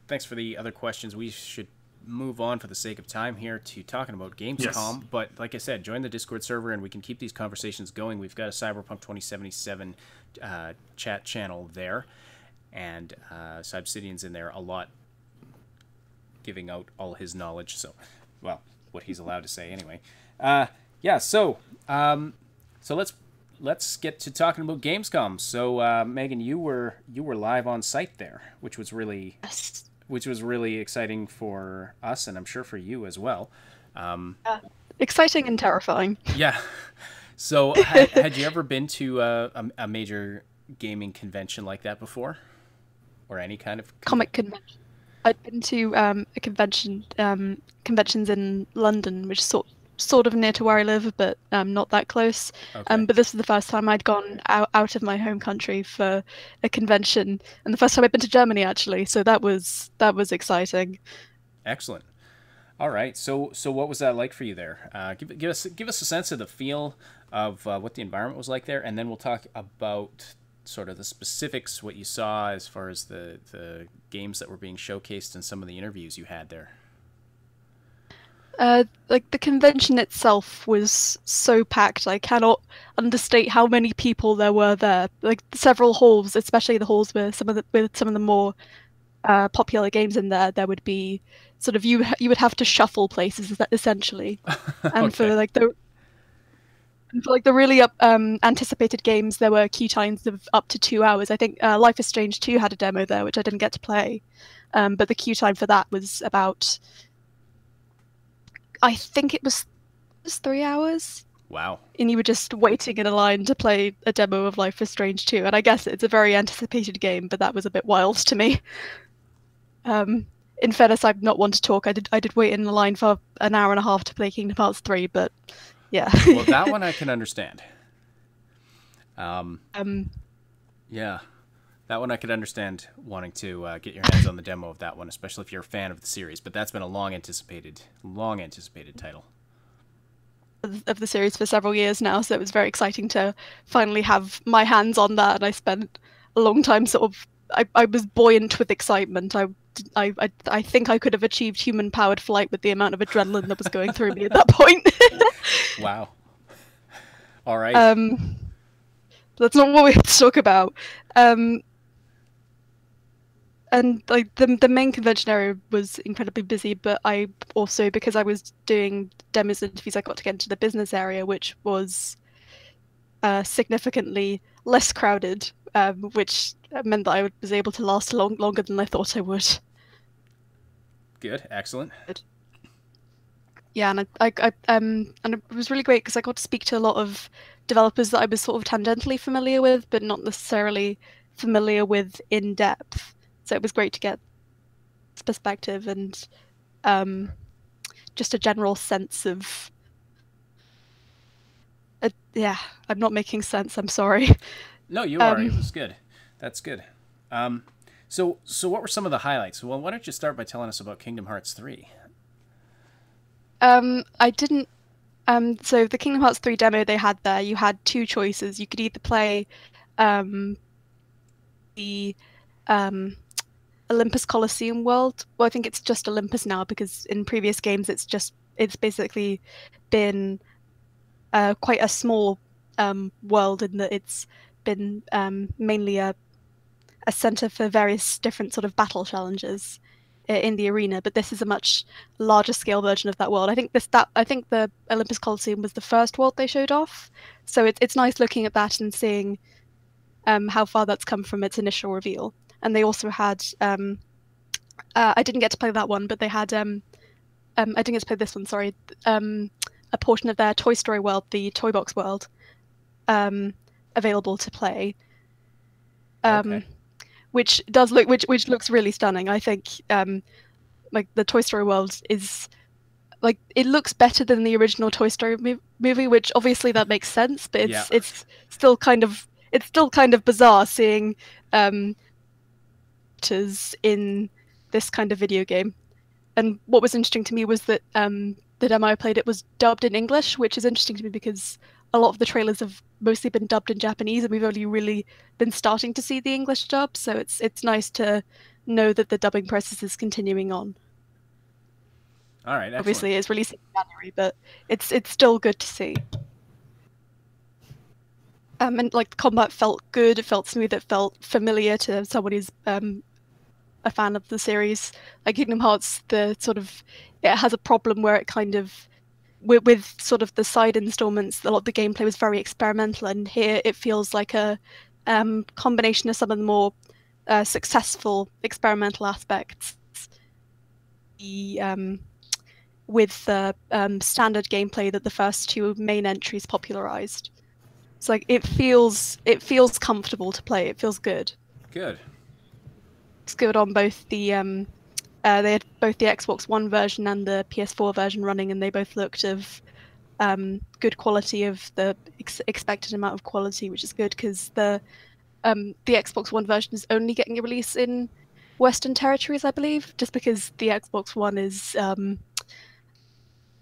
thanks for the other questions. We should move on for the sake of time here to talking about Gamescom. Yes. But like I said, join the Discord server and we can keep these conversations going. We've got a Cyberpunk 2077 chat channel there, and Cybsidian's in there a lot, giving out all his knowledge. So, well, what he's allowed to say anyway. So let's get to talking about Gamescom. So, Megan, you were live on site there, which was really exciting for us, and I'm sure for you as well. Exciting and terrifying. Yeah. So, had you ever been to a major gaming convention like that before, or any kind of comic convention? I'd been to a conventions in London, which is sort of near to where I live, but not that close. Okay. But this was the first time I'd gone out of my home country for a convention, and the first time I'd been to Germany actually. So that was exciting. Excellent. All right. So what was that like for you there? Give us a sense of the feel of what the environment was like there, and then we'll talk about sort of the specifics, what you saw as far as the games that were being showcased and some of the interviews you had there. Like the convention itself was so packed. I cannot understate how many people there were there. Like several halls, especially the halls with some of the more popular games in there. There would be sort of you would have to shuffle places essentially, and Okay. for the really anticipated games, there were queue times of up to 2 hours. I think Life is Strange 2 had a demo there, which I didn't get to play, but the queue time for that was about, I think it was 3 hours. Wow. And you were just waiting in a line to play a demo of Life is Strange 2. And I guess it's a very anticipated game, but that was a bit wild to me. In fairness, I'm not one to talk. I did wait in the line for an hour and a half to play Kingdom Hearts 3, but yeah. Well, that one I can understand. Yeah. That one I could understand wanting to get your hands on the demo of that one, especially if you're a fan of the series. But that's been a long anticipated title of the series for several years now, so it was very exciting to finally have my hands on that. And I spent a long time I was buoyant with excitement. I think I could have achieved human-powered flight with the amount of adrenaline that was going through me at that point. Wow. All right. That's not what we have to talk about. And like the main convention area was incredibly busy, but I also, because I was doing demos and interviews, I got to get into the business area, which was significantly less crowded, which meant that I was able to last longer than I thought I would. Good, excellent. Yeah, and and it was really great because I got to speak to a lot of developers that I was sort of tangentially familiar with, but not necessarily familiar with in depth. So it was great to get this perspective and just a general sense of. Yeah, I'm not making sense. I'm sorry. No, you are. It was good. That's good. So what were some of the highlights? Well, why don't you start by telling us about Kingdom Hearts 3? I didn't. So the Kingdom Hearts 3 demo they had there, you had two choices. You could either play the Olympus Coliseum world. Well, I think it's just Olympus now because in previous games it's basically been quite a small world in that it's been mainly a center for various different sort of battle challenges in the arena, but this is a much larger scale version of that world. I think the Olympus Coliseum was the first world they showed off, so it's nice looking at that and seeing how far that's come from its initial reveal. And they also had I didn't get to play that one, but they had I didn't get to play this one. Sorry, a portion of their Toy Story world, the Toy Box world, available to play. Okay. Which looks really stunning. I think like the Toy Story world is like it looks better than the original Toy Story movie, which obviously that makes sense, but it's still kind of bizarre seeing actors in this kind of video game. And what was interesting to me was that the demo I played, it was dubbed in English, which is interesting to me because a lot of the trailers have mostly been dubbed in Japanese, and we've only really been starting to see the English dub. So it's nice to know that the dubbing process is continuing on. All right. Excellent. Obviously, it's releasing in January, but it's still good to see. And like the combat felt good, it felt smooth, it felt familiar to someone who's a fan of the series. Like Kingdom Hearts, it has a problem where it kind of with sort of the side installments, a lot of the gameplay was very experimental, and here it feels like a combination of some of the more successful experimental aspects with the standard gameplay that the first two main entries popularized. It's like it feels comfortable to play. It feels good. Good. It's good on both the they had both the Xbox One version and the PS4 version running, and they both looked of good quality, of the expected amount of quality, which is good because the Xbox One version is only getting a release in Western territories, I believe, just because the Xbox One is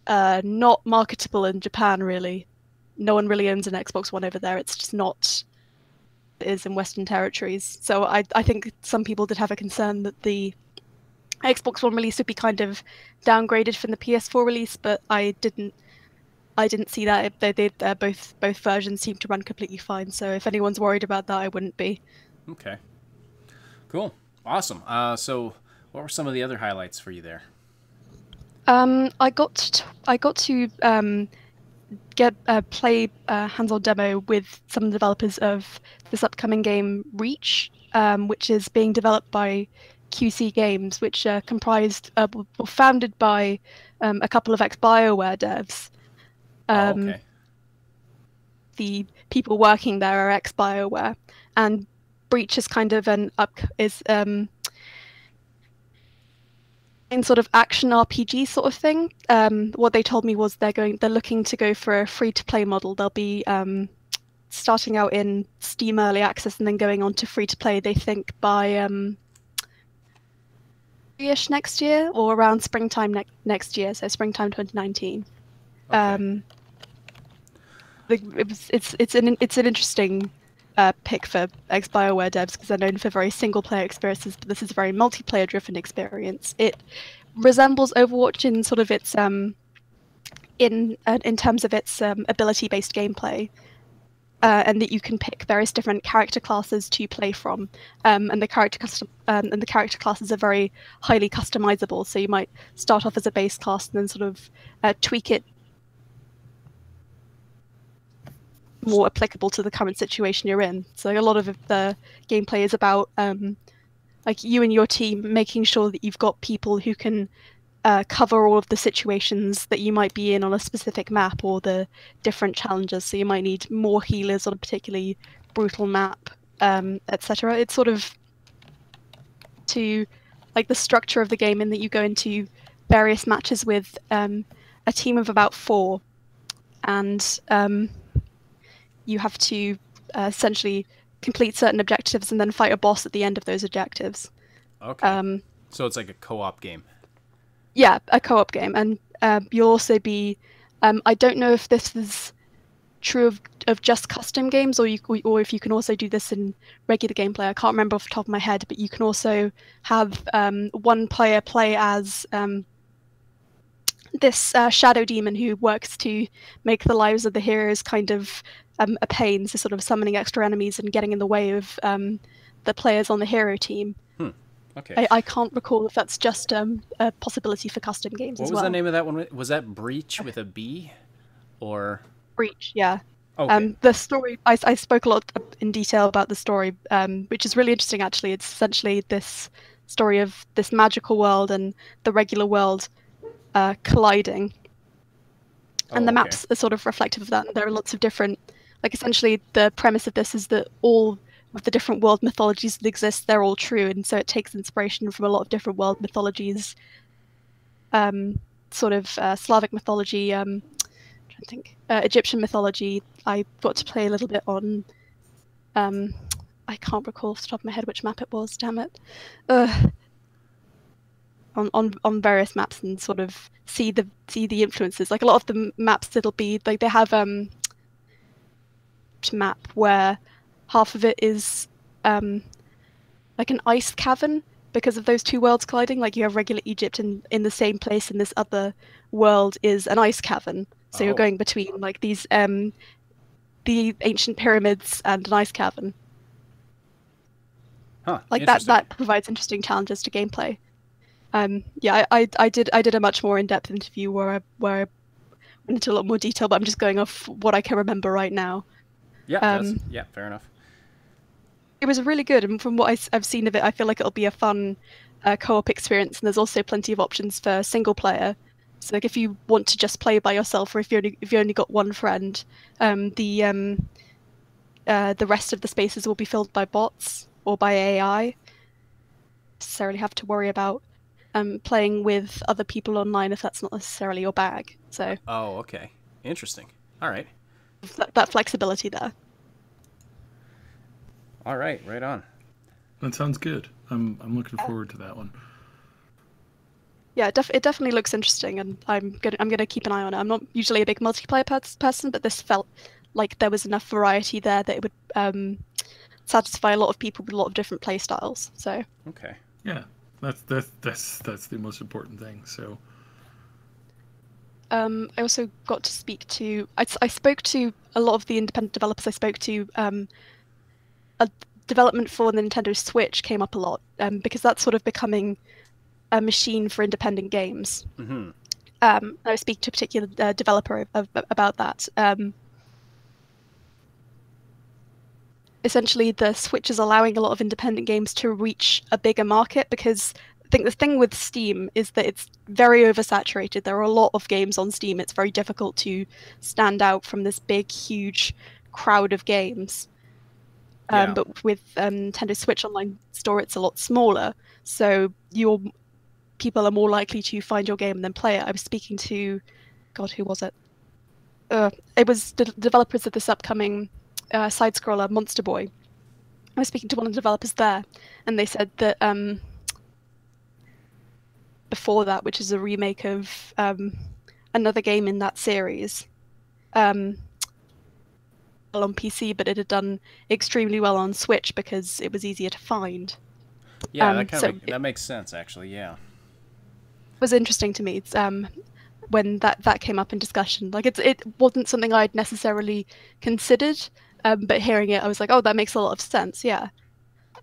not marketable in Japan, really. No one really owns an Xbox One over there. It's just not it is in Western territories. So I think some people did have a concern that the Xbox One release would be kind of downgraded from the PS4 release, but I didn't see that. Both versions seem to run completely fine. So if anyone's worried about that, I wouldn't be. Okay. Cool. Awesome. So what were some of the other highlights for you there? I got to play a hands-on demo with some of the developers of this upcoming game Reach, which is being developed by QC Games, which founded by a couple of ex-BioWare devs. Okay. The people working there are ex-BioWare, and Breach is kind of in sort of action RPG sort of thing. What they told me was they're looking to go for a free-to-play model. They'll be starting out in Steam Early Access and then going on to free-to-play, they think, by ish next year or around springtime next year, so springtime 2019. Okay. It's an interesting pick for ex-BioWare devs because they're known for very single-player experiences, but this is a very multiplayer-driven experience. It resembles Overwatch in sort of its in terms of its ability-based gameplay, and that you can pick various different character classes to play from, and the character classes are very highly customizable. So you might start off as a base class and then sort of tweak it more applicable to the current situation you're in. So a lot of the gameplay is about like you and your team making sure that you've got people who can cover all of the situations that you might be in on a specific map or the different challenges. So you might need more healers on a particularly brutal map etc. It's sort of to like the structure of the game in that you go into various matches with a team of about 4, and you have to essentially complete certain objectives and then fight a boss at the end of those objectives. Okay. So it's like a co-op game. Yeah, a co-op game, and you'll also be. I don't know if this is true of just custom games, or if you can also do this in regular gameplay. I can't remember off the top of my head, but you can also have one player play as this shadow demon who works to make the lives of the heroes kind of a pain, so sort of summoning extra enemies and getting in the way of the players on the hero team. Okay. I can't recall if that's just a possibility for custom games as well. What was the name of that one? Was that Breach with a B? Or... Breach, yeah. Okay. The story, I spoke a lot in detail about the story, which is really interesting, actually. It's essentially this story of this magical world and the regular world colliding. And the maps are sort of reflective of that. There are lots of different... Like, essentially, the premise of this is that all of the different world mythologies that exist, they're all true, and so it takes inspiration from a lot of different world mythologies. Sort of Slavic mythology, I'm trying to think, Egyptian mythology. I got to play a little bit on... I can't recall off the top of my head which map it was, damn it. On various maps, and sort of see the influences. Like, a lot of the maps, it'll be like they have map where half of it is like an ice cavern because of those two worlds colliding. Like, you have regular Egypt in the same place, and this other world is an ice cavern. So you're going between like these the ancient pyramids and an ice cavern. Like that provides interesting challenges to gameplay. Yeah, I did a much more in-depth interview where I went into a lot more detail, but I'm just going off what I can remember right now. Yeah, fair enough. It was really good, and from what I've seen of it, I feel like it'll be a fun co-op experience. And there's also plenty of options for single player. So, like, if you want to just play by yourself, or if you only got one friend, the rest of the spaces will be filled by bots or by AI. Necessarily have to worry about playing with other people online if that's not necessarily your bag. So. Oh, okay, interesting. All right. That flexibility there. All right, right on. That sounds good. I'm looking forward to that one. Yeah, it definitely looks interesting, and I'm gonna keep an eye on it. I'm not usually a big multiplayer person, but this felt like there was enough variety there that it would satisfy a lot of people with a lot of different play styles. So. Okay. Yeah, that's the most important thing. So. I also got to speak to... I spoke to a lot of the independent developers. I spoke to... a development for the Nintendo Switch came up a lot, because that's sort of becoming a machine for independent games. Mm-hmm. I was speaking to a particular developer about that. Essentially, the Switch is allowing a lot of independent games to reach a bigger market, because I think the thing with Steam is that it's very oversaturated. There are a lot of games on Steam. It's very difficult to stand out from this big, huge crowd of games. Yeah. But with Nintendo Switch Online Store, it's a lot smaller. So people are more likely to find your game and then play it. I was speaking to... God, who was it? It was the developers of this upcoming side-scroller, Monster Boy. I was speaking to one of the developers there, and they said that... before that, which is a remake of another game in that series, on PC, but it had done extremely well on Switch because it was easier to find. Yeah, that makes sense, actually. Yeah, it was interesting to me. It's, when that came up in discussion, like it wasn't something I'd necessarily considered, but hearing it, I was like, oh, that makes a lot of sense. Yeah.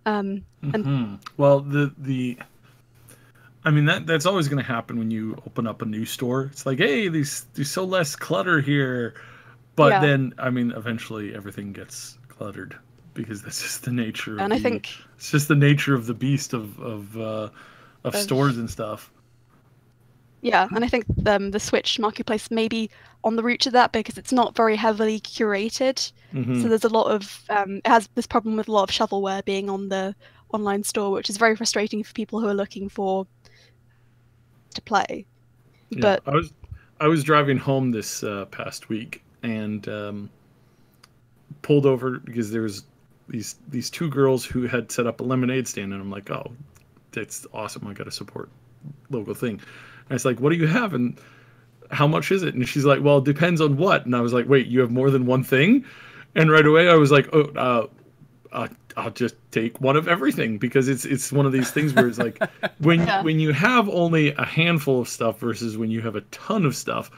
And well, I mean, that's always going to happen when you open up a new store. It's like, hey, there's so less clutter here. But then, I mean, eventually everything gets cluttered because that's just the nature. And I think it's just the nature of the beast of stores and stuff. Yeah, and I think the Switch marketplace may be on the route to that because it's not very heavily curated. So there's a lot of it has this problem with a lot of shovelware being on the online store, which is very frustrating for people who are looking for to play. Yeah, But I was driving home this past week and pulled over because there was these two girls who had set up a lemonade stand, and I'm like, oh, that's awesome! I got to support local thing. And it's like, what do you have and how much is it? And she's like, well, it depends on what. And I was like, wait, you have more than one thing? And right away I was like, oh, I'll just take one of everything, because it's one of these things where it's like when you have only a handful of stuff versus when you have a ton of stuff,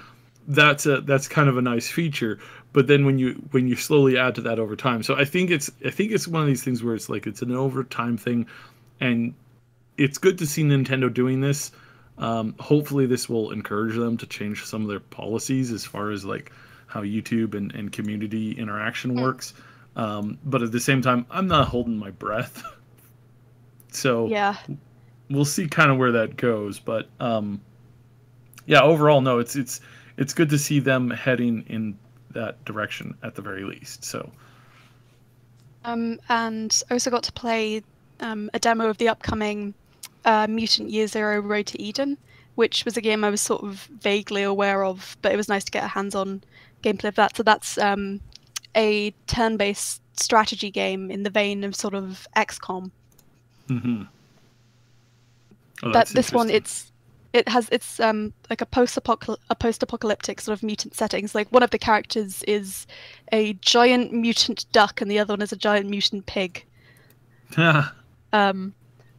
that's kind of a nice feature. But then when you slowly add to that over time, so I think it's one of these things where it's like it's an over time thing, and it's good to see Nintendo doing this. Hopefully this will encourage them to change some of their policies as far as like how YouTube and community interaction works. But at the same time, I'm not holding my breath. So yeah, we'll see kind of where that goes. But yeah, overall, no, it's good to see them heading in that direction at the very least. So and I also got to play a demo of the upcoming Mutant Year Zero Road to Eden, which was a game I was sort of vaguely aware of, but it was nice to get a hands-on gameplay of that. So that's a turn-based strategy game in the vein of sort of XCOM. Mm-hmm. Oh, but this one, it's like a post-apocalyptic sort of mutant settings. Like one of the characters is a giant mutant duck, and the other one is a giant mutant pig.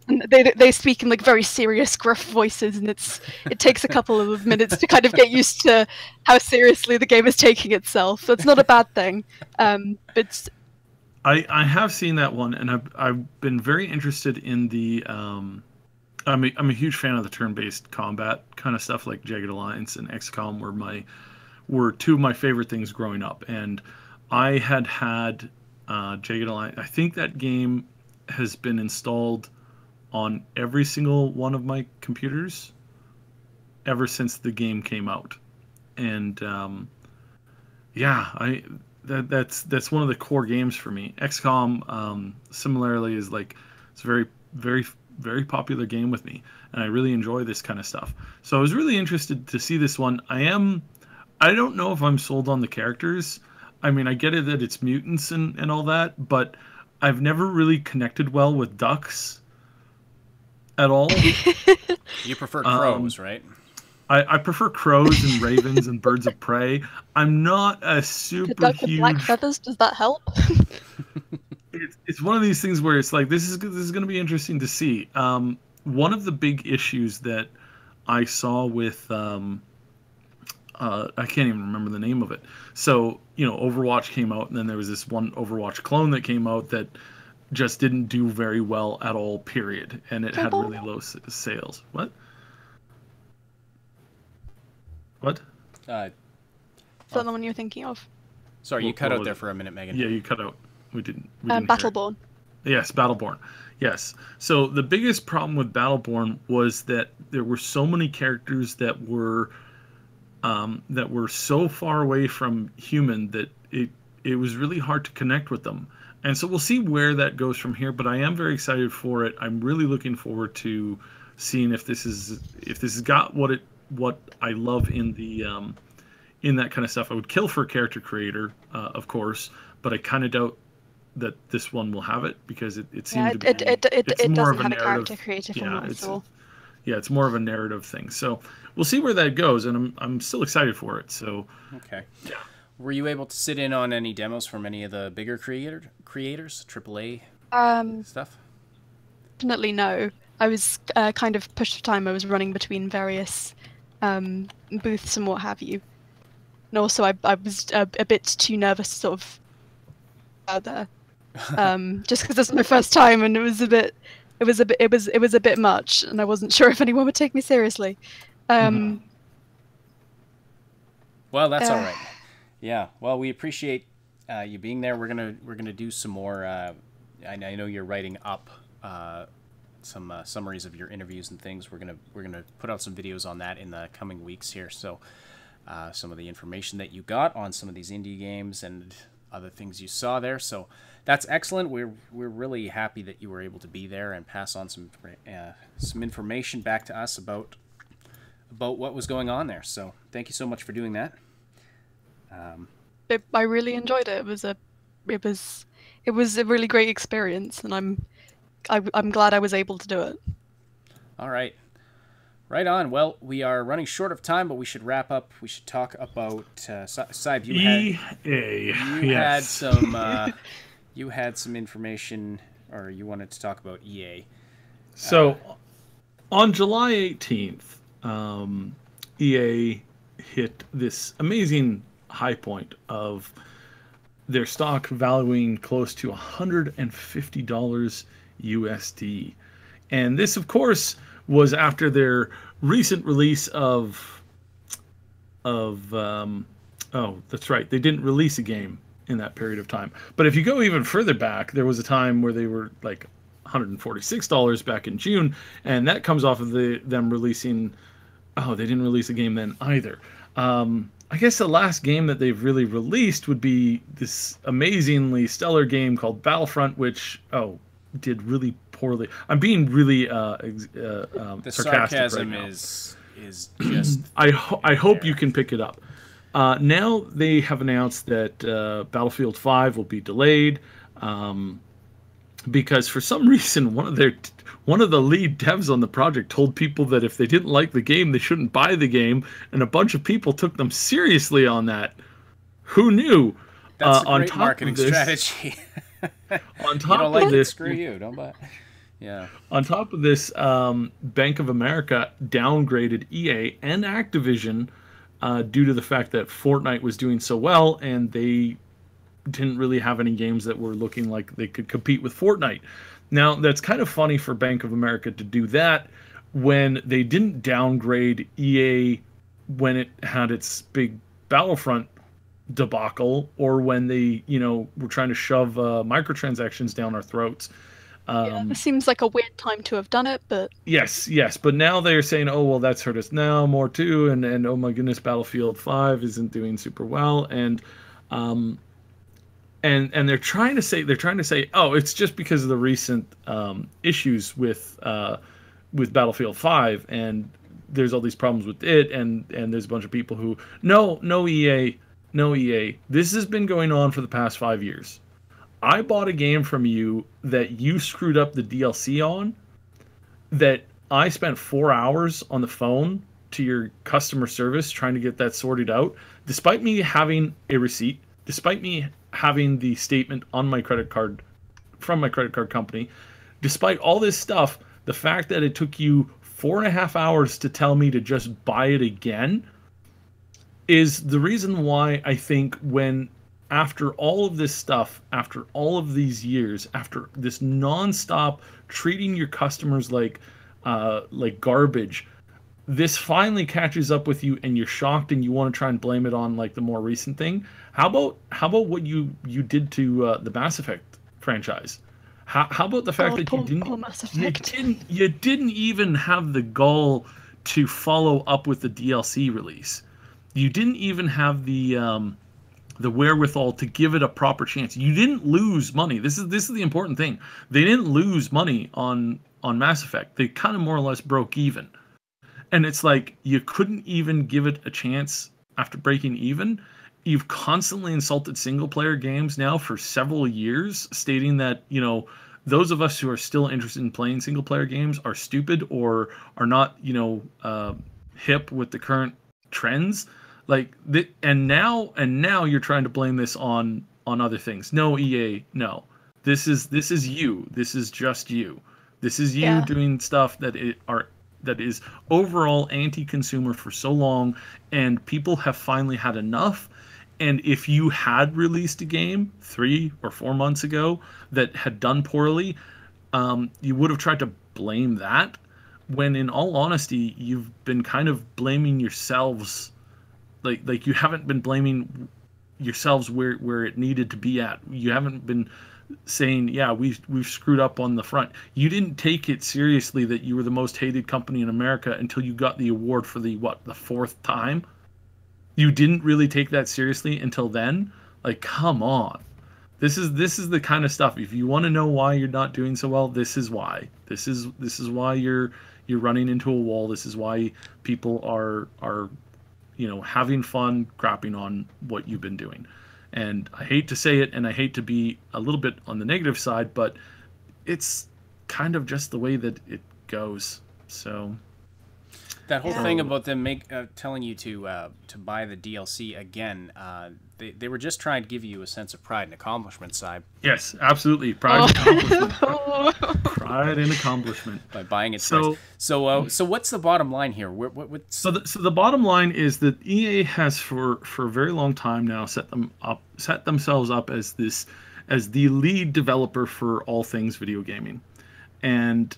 And they speak in like very serious, gruff voices, and it takes a couple of minutes to kind of get used to how seriously the game is taking itself. So it's not a bad thing. But I have seen that one, and I've been very interested in the. I'm a huge fan of the turn-based combat kind of stuff, like Jagged Alliance and XCOM were two of my favorite things growing up, and I had Jagged Alliance. I think that game has been installed on every single one of my computers ever since the game came out, and yeah, that's one of the core games for me. XCOM similarly is like it's a very very very popular game with me, and I really enjoy this kind of stuff. So I was really interested to see this one. I don't know if I'm sold on the characters. I mean, I get it that it's mutants and all that, but I've never really connected well with ducks at all. You prefer crows, right? I prefer crows and ravens and birds of prey. I'm not a super the duck huge. with black feathers, does that help? It's one of these things where it's like this is going to be interesting to see. One of the big issues that I saw with I can't even remember the name of it. So Overwatch came out, and then there was this one Overwatch clone that came out that just didn't do very well at all. Period, and it had really low sales. What? Is that the one you're thinking of? Sorry, you cut out there for a minute, Megan. Yeah, you cut out. We didn't Battleborn. Yes, Battleborn. Yes. So the biggest problem with Battleborn was that there were so many characters that were so far away from human that it was really hard to connect with them. And so we'll see where that goes from here. But I am very excited for it. I'm really looking forward to seeing if this has got what I love in the in that kind of stuff. I would kill for a character creator, of course, but I kind of doubt that this one will have it, because it seems to be it doesn't have a character creator format at all. Yeah, it's more of a narrative thing. So we'll see where that goes, and I'm still excited for it. So okay, yeah. Were you able to sit in on any demos from any of the bigger creators, AAA stuff? Definitely no. I was kind of pushed for time. I was running between various booths and what have you, and also I was a bit too nervous to sort of out there, just because this was my first time, and it was a bit much, and I wasn't sure if anyone would take me seriously. Well, that's all right. Yeah. Well, we appreciate you being there. We're gonna do some more. I know you're writing up some summaries of your interviews and things. We're gonna put out some videos on that in the coming weeks here. So some of the information that you got on some of these indie games and other things you saw there. So that's excellent. We're really happy that you were able to be there and pass on some information back to us about what was going on there. So thank you so much for doing that. I really enjoyed it. It was a really great experience, and I'm glad I was able to do it. All right. Right on. Well, we are running short of time, but we should wrap up. We should talk about Cyb. You had some information, or you wanted to talk about EA. So, on July 18th, EA hit this amazing high point of their stock valuing close to $150 USD, and this, of course, was after their recent release of that's right, they didn't release a game in that period of time. But if you go even further back, there was a time where they were like $146 back in June, and that comes off of them releasing. Oh, they didn't release a game then either. I guess the last game that they've really released would be this amazingly stellar game called Battlefront, which did really poorly. I'm being really the sarcastic sarcasm right now. is just. I hope you can pick it up. Now they have announced that Battlefield 5 will be delayed because for some reason one of the lead devs on the project told people that if they didn't like the game, they shouldn't buy the game, and a bunch of people took them seriously on that. Who knew? That's a great marketing strategy. On top of this, screw you, don't buy. Yeah. On top of this, Bank of America downgraded EA and Activision due to the fact that Fortnite was doing so well, and they didn't really have any games that were looking like they could compete with Fortnite. Now, that's kind of funny for Bank of America to do that when they didn't downgrade EA when it had its big Battlefront debacle, or when they, were trying to shove microtransactions down our throats. It seems like a weird time to have done it, but yes. But now they're saying, oh, well, that's hurt us now more too, and oh my goodness, Battlefield 5 isn't doing super well, and they're trying to say, oh, it's just because of the recent issues with Battlefield 5, and there's all these problems with it, and there's a bunch of people who no EA. This has been going on for the past 5 years. I bought a game from you that you screwed up the DLC on, that I spent 4 hours on the phone to your customer service trying to get that sorted out, despite me having a receipt, despite me having the statement on my credit card from my credit card company, despite all this stuff, the fact that it took you 4.5 hours to tell me to just buy it again is the reason why I think after all of this stuff, after all of these years, after this nonstop treating your customers like garbage, this finally catches up with you, and you're shocked, and you want to try and blame it on like the more recent thing. How about what you did to the Mass Effect franchise? How about the fact that you didn't even have the gall to follow up with the DLC release? You didn't even have the wherewithal to give it a proper chance. You didn't lose money. This is the important thing. They didn't lose money on Mass Effect. They kind of more or less broke even. And it's like, you couldn't even give it a chance after breaking even. You've constantly insulted single-player games now for several years, stating that, those of us who are still interested in playing single-player games are stupid or are not, hip with the current trends. And now you're trying to blame this on other things. No, EA, no. This is you. This is just you. This is you doing stuff that is overall anti-consumer for so long, and people have finally had enough. And if you had released a game 3 or 4 months ago that had done poorly, you would have tried to blame that, when in all honesty, you've been kind of blaming yourselves. Like you haven't been blaming yourselves where it needed to be at. You haven't been saying, yeah, we've screwed up on the front. You didn't take it seriously that you were the most hated company in America until you got the award for the 4th time. You didn't really take that seriously until then. Like, come on. This is the kind of stuff. If you want to know why you're not doing so well, this is why. This is why you're running into a wall. This is why people are having fun crapping on what you've been doing. And I hate to say it, and I hate to be a little bit on the negative side, but it's kind of just the way that it goes. So that whole thing about them telling you to buy the DLC again, they were just trying to give you a sense of pride and accomplishment, side. Yes, absolutely, pride and accomplishment. Pride and accomplishment by buying it. So what's the bottom line here? So the bottom line is that EA has for a very long time now set themselves up as the lead developer for all things video gaming, and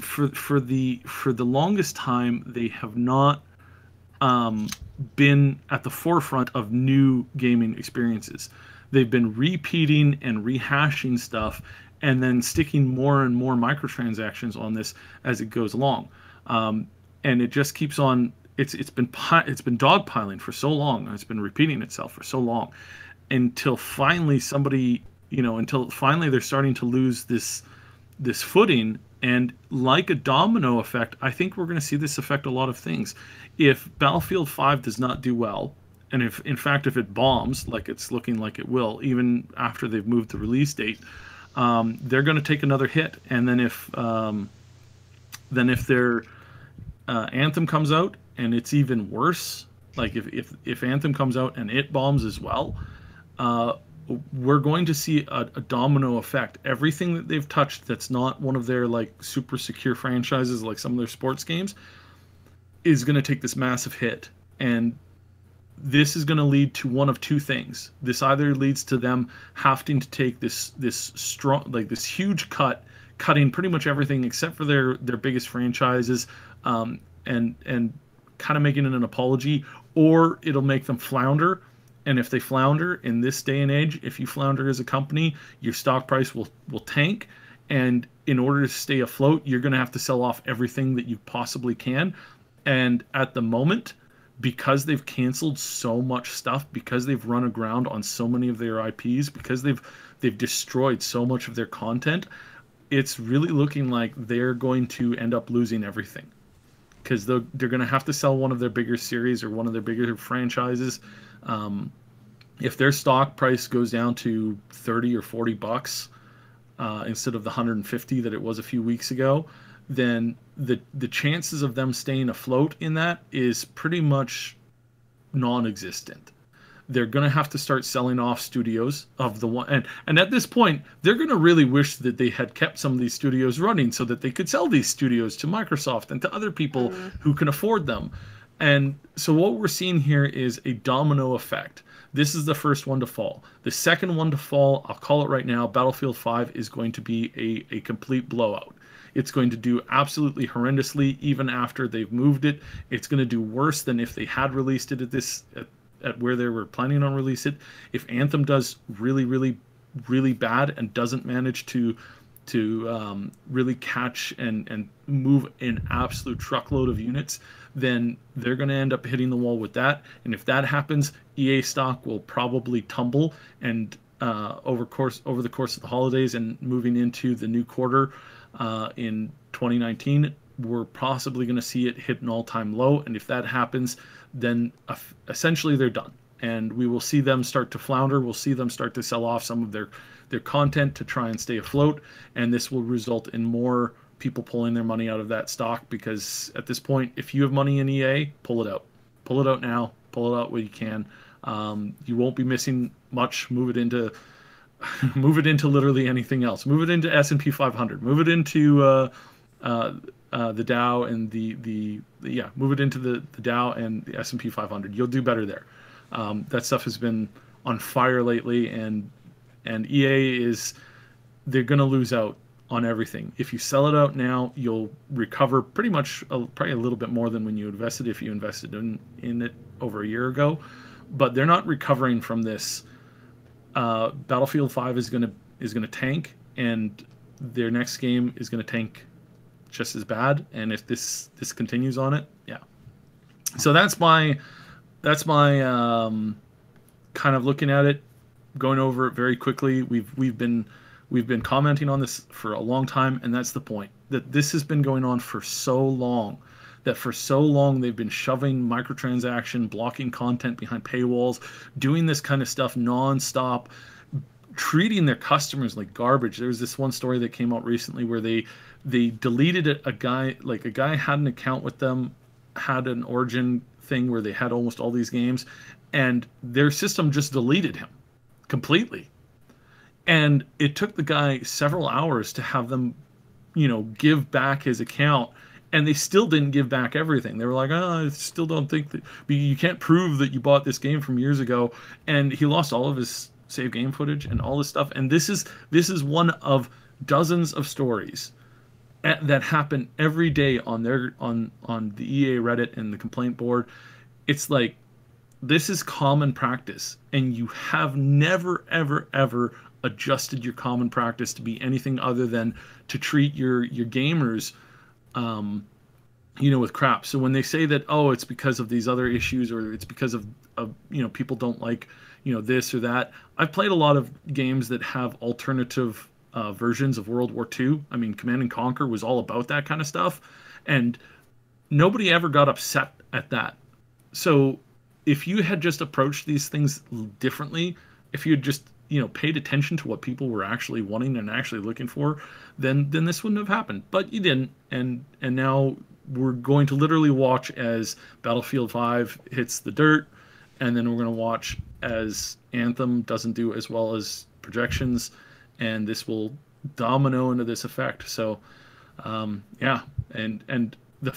for the longest time they have not been at the forefront of new gaming experiences. They've been repeating and rehashing stuff and then sticking more and more microtransactions on this as it goes along, and it just keeps on. It's been dogpiling for so long, and it's been repeating itself for so long, until finally they're starting to lose this footing. And like a domino effect, I think we're going to see this affect a lot of things. If Battlefield 5 does not do well, and if it bombs, like it's looking like it will, even after they've moved the release date, they're going to take another hit. And then if their Anthem comes out and it's even worse, like if Anthem comes out and it bombs as well, we're going to see a domino effect. Everything that they've touched that's not one of their like super secure franchises, like some of their sports games, is going to take this massive hit. And this is going to lead to one of two things. This either leads to them having to take this strong, like this huge cutting pretty much everything except for their biggest franchises, and kind of making it an apology, or it'll make them flounder. And if they flounder in this day and age, if you flounder as a company, your stock price will tank. And in order to stay afloat, you're going to have to sell off everything that you possibly can. And at the moment, because they've canceled so much stuff, because they've run aground on so many of their IPs, because they've destroyed so much of their content, it's really looking like they're going to end up losing everything. Because they're going to have to sell one of their bigger series or one of their bigger franchises. If their stock price goes down to $30 or $40 instead of the 150 that it was a few weeks ago, then the chances of them staying afloat in that is pretty much non-existent. They're going to have to start selling off studios of the one, and at this point, they're going to really wish that they had kept some of these studios running so that they could sell these studios to Microsoft and to other people who can afford them. And so what we're seeing here is a domino effect. This is the first one to fall. The second one to fall, I'll call it right now, Battlefield 5 is going to be a complete blowout. It's going to do absolutely horrendously even after they've moved it. It's going to do worse than if they had released it at where they were planning on release it. If Anthem does really, really, really bad and doesn't manage to really catch and move an absolute truckload of units, then they're going to end up hitting the wall with that. And if that happens, EA stock will probably tumble, and over the course of the holidays and moving into the new quarter in 2019, we're possibly going to see it hit an all-time low. And if that happens, then essentially they're done, and we will see them start to flounder. We'll see them start to sell off some of their content to try and stay afloat, and this will result in more people pulling their money out of that stock, because at this point, if you have money in EA, pull it out now, pull it out where you can. You won't be missing much. Move it into literally anything else. Move it into S&P 500. Move it into the Dow and move it into the Dow and the S&P 500. You'll do better there. That stuff has been on fire lately, and EA they're going to lose out on everything. If you sell it out now, you'll recover pretty much probably a little bit more than when you invested if you invested in it over a year ago. But they're not recovering from this. Battlefield 5 is gonna tank, and their next game is gonna tank just as bad. And if this continues on it, yeah. So that's my kind of looking at it, going over it very quickly. We've been commenting on this for a long time, and that's the point. That this has been going on for so long. That for so long they've been shoving microtransaction, blocking content behind paywalls, doing this kind of stuff nonstop, treating their customers like garbage. There was this one story that came out recently where they deleted a guy had an account with them, had an Origin thing where they had almost all these games, and their system just deleted him completely. And it took the guy several hours to have them, give back his account, and they still didn't give back everything. They were like, "Oh, I still don't think that you can't prove that you bought this game from years ago." And he lost all of his save game footage and all this stuff. And this is one of dozens of stories that happen every day on the EA Reddit and the complaint board. It's like, this is common practice, and you have never ever ever adjusted your common practice to be anything other than to treat your gamers with crap. So when they say that, oh, it's because of these other issues, or it's because of people don't like this or that, I've played a lot of games that have alternative versions of World War II. I mean, Command and Conquer was all about that kind of stuff, and nobody ever got upset at that. So if you had just approached these things differently, if you had just paid attention to what people were actually wanting and actually looking for, then this wouldn't have happened. But you didn't, and now we're going to literally watch as Battlefield 5 hits the dirt, and then we're going to watch as Anthem doesn't do as well as projections, and this will domino into this effect. So yeah, and the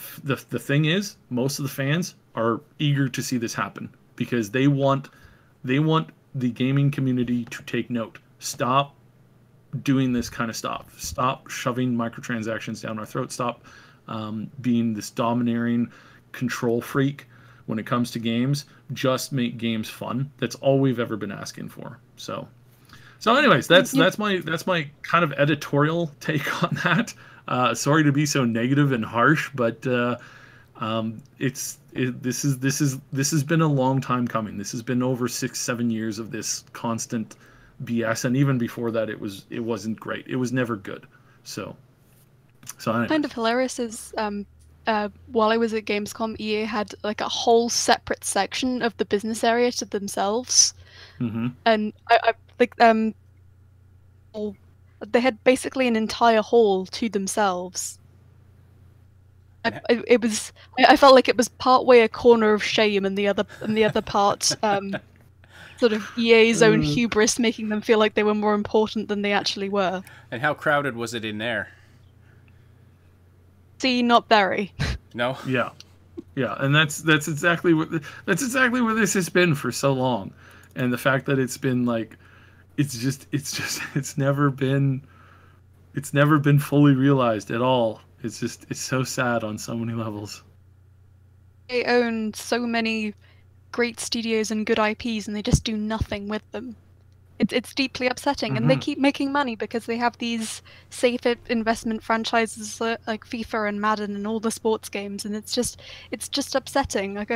thing is, most of the fans are eager to see this happen, because they want the gaming community to take note. Stop doing this kind of stuff. Stop shoving microtransactions down our throat. Stop being this domineering control freak when it comes to games. Just make games fun. That's all we've ever been asking for. So anyways, that's my kind of editorial take on that. Sorry to be so negative and harsh, but this has been a long time coming. This has been over 6-7 years of this constant BS, and even before that, it wasn't great. It was never good. So anyways. Kind of hilarious is while I was at Gamescom, EA had like a whole separate section of the business area to themselves, and I like they had basically an entire hall to themselves. I felt like it was partway a corner of shame, and the other part sort of EA's own hubris, making them feel like they were more important than they actually were. And how crowded was it in there? See, not very. No. Yeah, and that's exactly what this has been for so long, and the fact that it's been like, it's never been fully realized at all. It's so sad on so many levels. They own so many great studios and good IPs, and they just do nothing with them. It's deeply upsetting, and they keep making money because they have these safe investment franchises like FIFA and Madden and all the sports games, and it's just upsetting. Like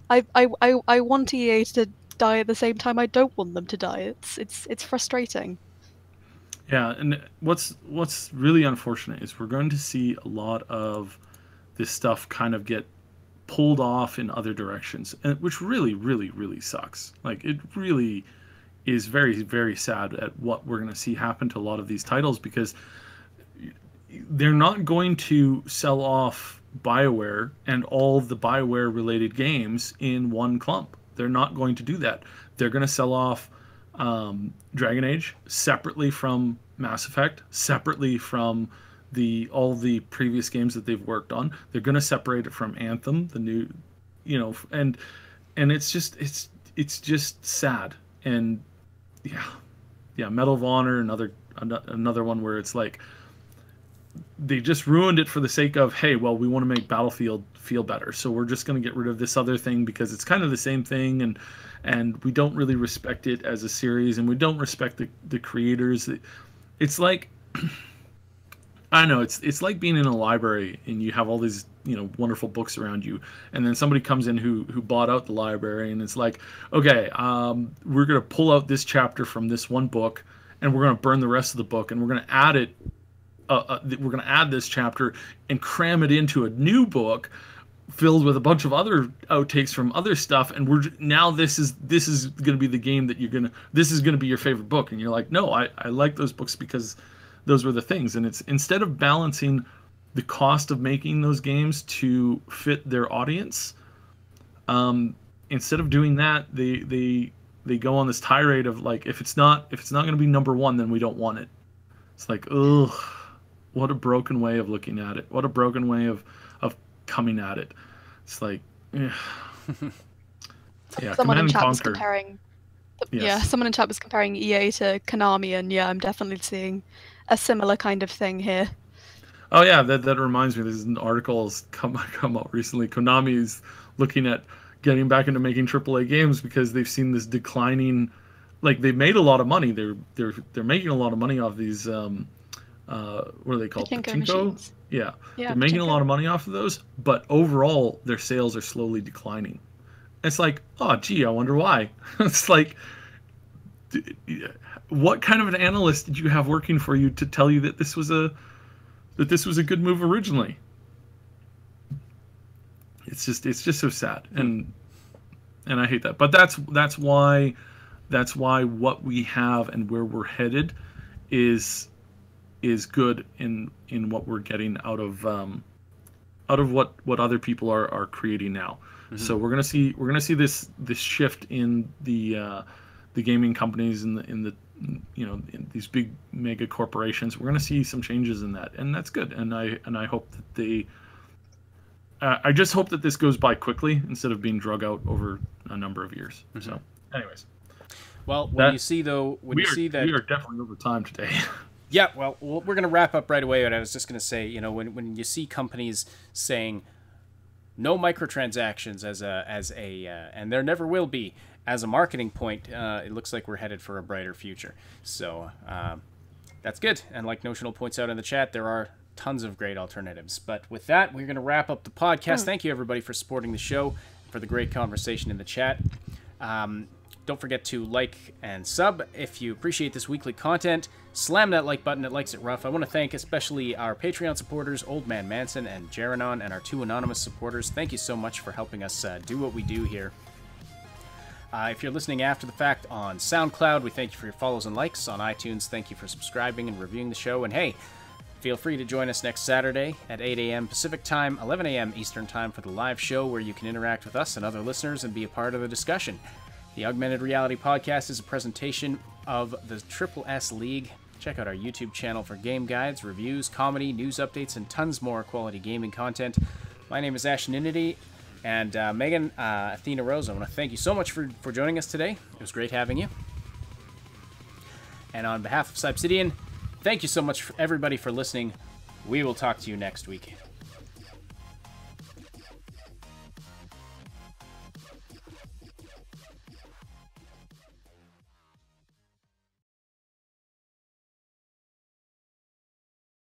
I want EA to die at the same time I don't want them to die. It's frustrating. Yeah, and what's really unfortunate is we're going to see a lot of this stuff kind of get pulled off in other directions, and which really, really, really sucks. Like, it really is very, very sad at what we're going to see happen to a lot of these titles, because they're not going to sell off BioWare and all the BioWare related games in one clump. They're not going to do that. They're going to sell off Dragon Age separately from Mass Effect, separately from all the previous games that they've worked on. They're going to separate it from Anthem, the new, and it's just sad. And yeah, Medal of Honor, another one where it's like, they just ruined it for the sake of, hey, well, we want to make Battlefield feel better, so we're just going to get rid of this other thing because it's kind of the same thing, and we don't really respect it as a series, and we don't respect the creators. It's like, I don't know, it's like being in a library and you have all these, wonderful books around you, and then somebody comes in who bought out the library, and it's like, okay, we're going to pull out this chapter from this one book, and we're going to burn the rest of the book, and we're going to add it. We're going to add this chapter and cram it into a new book filled with a bunch of other outtakes from other stuff, and this is going to be the game that this is going to be your favorite book, and you're like, no, I like those books because those were the things. And it's, instead of balancing the cost of making those games to fit their audience, instead of doing that, they go on this tirade of like, if it's not going to be number one, then we don't want it. It's like, ugh. What a broken way of looking at it. What a broken way of coming at it. It's like, yeah. Someone in chat was comparing. Someone in chat was comparing EA to Konami, and yeah, I'm definitely seeing a similar kind of thing here. Oh yeah, that reminds me. There's an article that's come out recently. Konami is looking at getting back into making AAA games because they've seen this declining. Like, they've made a lot of money. They're making a lot of money off these. What are they called? Pachinko? Yeah, they're making a lot of money off of those, but overall their sales are slowly declining. It's like, oh gee, I wonder why. It's like, what kind of an analyst did you have working for you to tell you that this was a good move originally? It's just so sad, and I hate that. But that's why what we have and where we're headed is good in what we're getting out of what other people are creating now. Mm-hmm. So we're gonna see this shift in the gaming companies in in these big mega corporations. We're gonna see some changes in that, and that's good. And I hope that I just hope that this goes by quickly instead of being drug out over a number of years. Mm-hmm. So, anyways. Well, you see that we are definitely over time today. Yeah, well, we're going to wrap up right away, but I was just going to say, when you see companies saying no microtransactions and there never will be, as a marketing point, it looks like we're headed for a brighter future. So that's good. And like Notional points out in the chat, there are tons of great alternatives. But with that, we're going to wrap up the podcast. Thank you, everybody, for supporting the show, for the great conversation in the chat. Don't forget to like and sub if you appreciate this weekly content. Slam that like button, it likes it rough. I want to thank especially our Patreon supporters, Old Man Manson and Jeranon, and our 2 anonymous supporters. Thank you so much for helping us do what we do here. If you're listening after the fact on SoundCloud, we thank you for your follows and likes. On iTunes, thank you for subscribing and reviewing the show. And hey, feel free to join us next Saturday at 8 a.m. Pacific Time, 11 a.m. Eastern Time for the live show where you can interact with us and other listeners and be a part of the discussion. The Augmented Reality Podcast is a presentation of the Triple S League. Check out our YouTube channel for game guides, reviews, comedy, news updates, and tons more quality gaming content. My name is Ashninity, and Megan, Athena Rose, I want to thank you so much for joining us today. It was great having you. And on behalf of Cypsidian, thank you so much, everybody, for listening. We will talk to you next week.